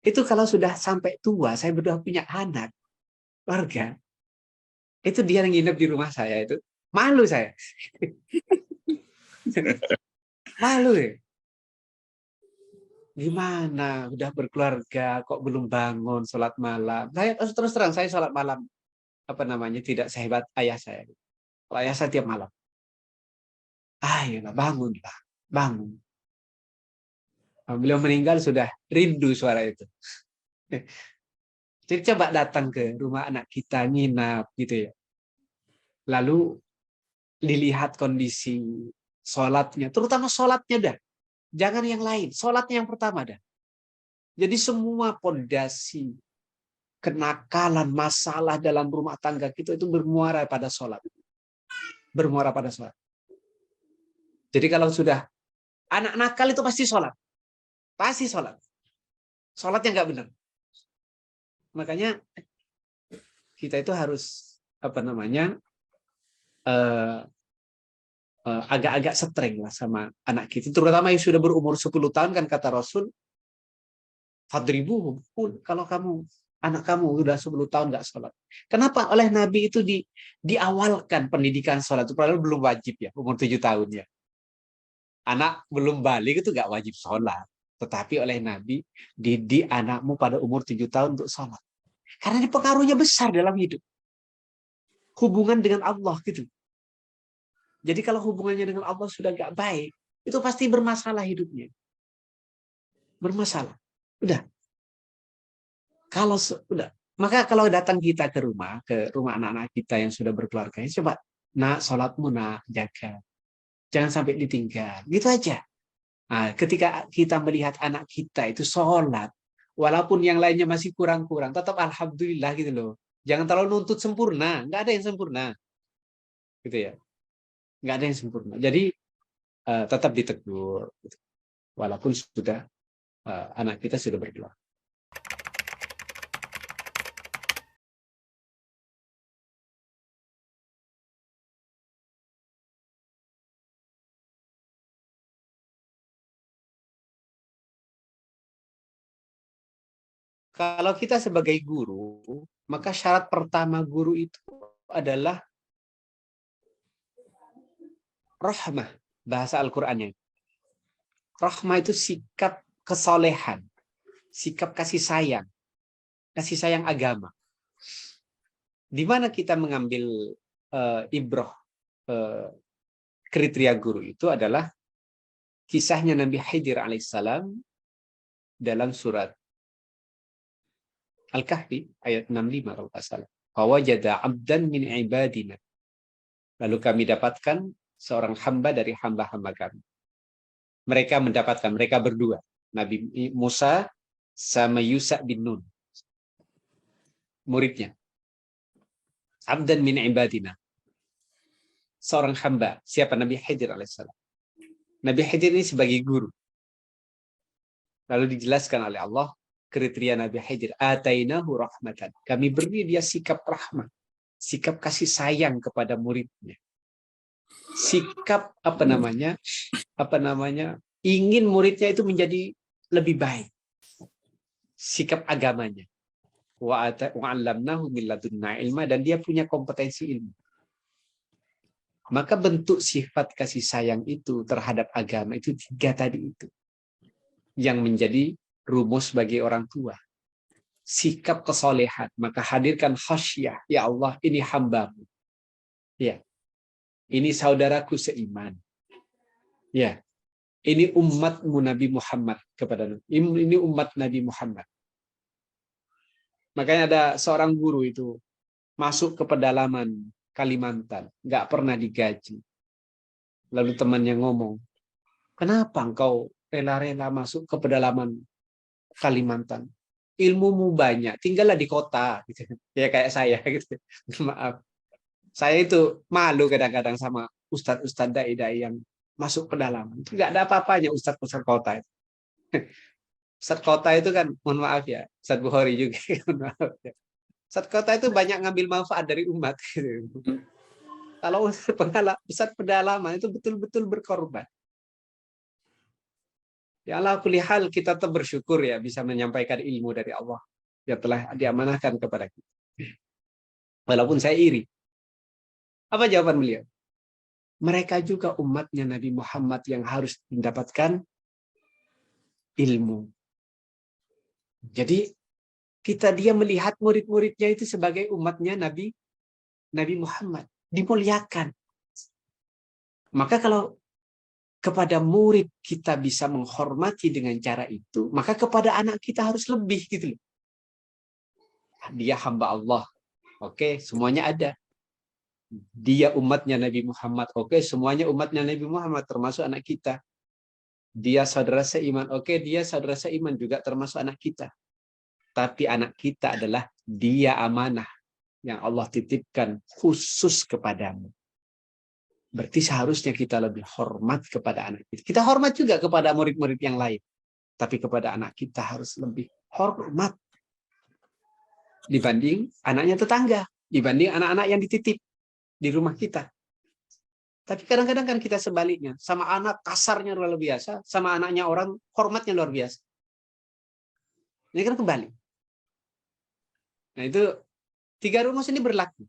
Itu kalau sudah sampai tua, saya berdua punya anak, warga, itu dia yang nginep di rumah saya itu. Malu saya. Malu ya. Gimana, udah berkeluarga, kok belum bangun sholat malam. Saya terus terang, saya sholat malam, tidak sehebat ayah saya. Kalau ayah saya tiap malam. Ayolah, bangunlah, bangun. Beliau meninggal sudah rindu suara itu. Jadi coba datang ke rumah anak kita, nginap gitu ya. Lalu dilihat kondisi sholatnya, terutama sholatnya dah. Jangan yang lain, sholatnya yang pertama dah. Jadi semua pondasi, kenakalan, masalah dalam rumah tangga kita itu bermuara pada sholat. Bermuara pada sholat. Jadi kalau sudah anak nakal itu pasti sholat. Pasti sholat. Sholatnya nggak benar. Makanya kita itu harus agak-agak streng lah sama anak kita. Terutama yang sudah berumur 10 tahun kan kata Rasul, fadribuhum, kalau anak kamu udah 10 tahun nggak sholat. Kenapa oleh Nabi itu diawalkan pendidikan sholat itu, padahal belum wajib ya, umur 7 tahun ya. Anak belum balik itu nggak wajib sholat. Tetapi oleh Nabi, didik anakmu pada umur 7 tahun untuk sholat. Karena ini pengaruhnya besar dalam hidup. Hubungan dengan Allah gitu. Jadi kalau hubungannya dengan Allah sudah nggak baik, itu pasti bermasalah hidupnya. Bermasalah. Udah. Maka kalau datang kita ke rumah anak-anak kita yang sudah berkeluarga, coba, nak, sholatmu nak, jaga. Jangan sampai ditinggal. Gitu aja. Nah, ketika kita melihat anak kita itu sholat, walaupun yang lainnya masih kurang-kurang, tetap alhamdulillah gitu loh. Jangan terlalu nuntut sempurna. Nggak ada yang sempurna. Gitu ya. Nggak ada yang sempurna. Jadi tetap ditegur. Gitu. Walaupun sudah anak kita sudah berkeluarga. Kalau kita sebagai guru, maka syarat pertama guru itu adalah rahmah, bahasa Al-Qur'annya. Rahmah itu sikap kesolehan, sikap kasih sayang agama. Di mana kita mengambil ibrah kriteria guru itu adalah kisahnya Nabi Khidir alaihissalam dalam surat Al-Kahfi ayat 65 kalau tidak salah. Fawajada 'abdan min ibadina. Lalu kami dapatkan seorang hamba dari hamba-hamba kami. Mereka berdua, Nabi Musa sama Yusa bin Nun, muridnya. 'Abdan min ibadina. Seorang hamba, siapa? Nabi Khidir alaihissalam. Nabi Khidir ini sebagai guru. Lalu dijelaskan oleh Allah kriteria Nabi Khidir, atainahu rahmatan. Kami beri dia sikap rahmat, sikap kasih sayang kepada muridnya. Sikap ingin muridnya itu menjadi lebih baik. Sikap agamanya. Wa 'allamnahu min ladunna ilma, dan dia punya kompetensi ilmu. Maka bentuk sifat kasih sayang itu terhadap agama itu 3 tadi itu. Yang menjadi rumus bagi orang tua. Sikap kesolehan, maka hadirkan khasyah. Ya Allah, ini hambamu. Ya. Ini saudaraku seiman. Ya. Ini umatmu Nabi Muhammad kepada ini umat Nabi Muhammad. Makanya ada seorang guru itu masuk ke pedalaman Kalimantan, nggak pernah digaji. Lalu temannya ngomong, kenapa engkau rela-rela masuk ke pedalaman Kalimantan? Ilmumu banyak, tinggallah di kota. Gitu. Ya kayak saya. Gitu. Maaf. Saya itu malu kadang-kadang sama ustadz-ustadz dai-dai yang masuk pedalaman. Nggak ada apa-apanya ustadz-ustadz kota itu. Ustadz kota itu kan, mohon maaf ya, Ustadz Bukhari juga. Mohon maaf ya. Ustadz kota itu banyak ngambil manfaat dari umat. Gitu. Kalau ustadz pedalaman itu betul-betul berkorban. Ya Allah, kulihal kita tetap bersyukur ya bisa menyampaikan ilmu dari Allah yang telah diamanahkan kepada kita. Walaupun saya iri. Apa jawaban beliau? Mereka juga umatnya Nabi Muhammad yang harus mendapatkan ilmu. Jadi dia melihat murid-muridnya itu sebagai umatnya Nabi Muhammad. Dimuliakan. Maka kalau kepada murid kita bisa menghormati dengan cara itu, maka kepada anak kita harus lebih gitu loh. Dia hamba Allah. Oke, semuanya ada. Dia umatnya Nabi Muhammad. Oke, semuanya umatnya Nabi Muhammad termasuk anak kita. Dia saudara seiman. Oke, dia saudara seiman juga termasuk anak kita. Tapi anak kita adalah dia amanah yang Allah titipkan khusus kepadamu. Berarti seharusnya kita lebih hormat kepada anak kita. Kita hormat juga kepada murid-murid yang lain. Tapi kepada anak kita harus lebih hormat. Dibanding anaknya tetangga. Dibanding anak-anak yang dititip di rumah kita. Tapi kadang-kadang kan kita sebaliknya. Sama anak kasarnya luar biasa. Sama anaknya orang hormatnya luar biasa. Ini kan kembali. Nah itu 3 rumus ini berlaku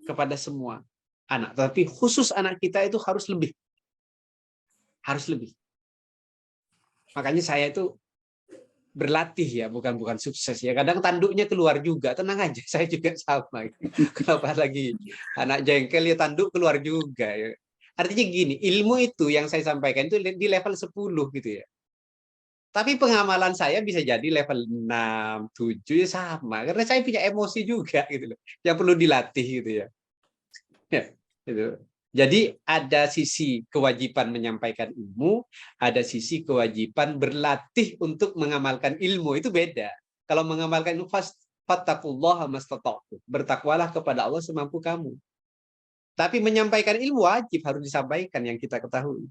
kepada semua anak, tapi khusus anak kita itu harus lebih. Makanya saya itu berlatih ya, bukan sukses ya. Kadang tanduknya keluar juga, tenang aja, saya juga sama. Kenapa lagi anak jengkel ya tanduk keluar juga ya. Artinya gini, ilmu itu yang saya sampaikan itu di level 10 gitu ya. Tapi pengamalan saya bisa jadi level 6, 7 ya sama. Karena saya punya emosi juga gitu loh, yang perlu dilatih gitu ya. Ya, gitu. Jadi ada sisi kewajiban menyampaikan ilmu, ada sisi kewajiban berlatih untuk mengamalkan ilmu, itu beda. Kalau mengamalkan ilmu, fattaqullaha mastata'tum. Bertakwalah kepada Allah semampu kamu. Tapi menyampaikan ilmu wajib harus disampaikan yang kita ketahui.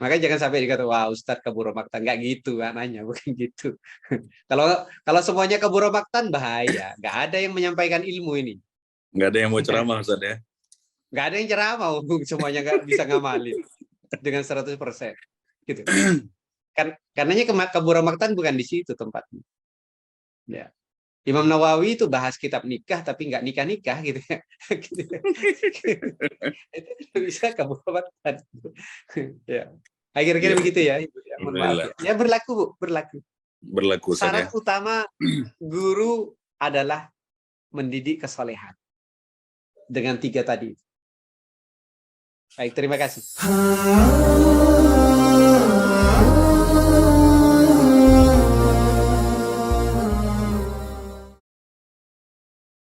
Makanya jangan sampai dikata, wah Ustadz keburomaktan. Nggak gitu anaknya, bukan gitu. Kalau semuanya keburomaktan, bahaya. Nggak ada yang menyampaikan ilmu ini. Nggak ada yang mau ceramah, Ustadz ya? Nggak ada yang ceramah, semuanya nggak bisa ngamalin dengan 100%. Gitu. Karenanya keburomaktan bukan di situ tempatnya. Ya. Imam Nawawi itu bahas kitab nikah, tapi nggak nikah-nikah gitu ya. Itu bisa keburomaktan. Ya. Kira-kira begitu ya. Maaf. Ya berlaku, Bu. Berlaku. Syarat utama guru adalah mendidik kesolehan. Dengan 3 tadi. Baik, terima kasih.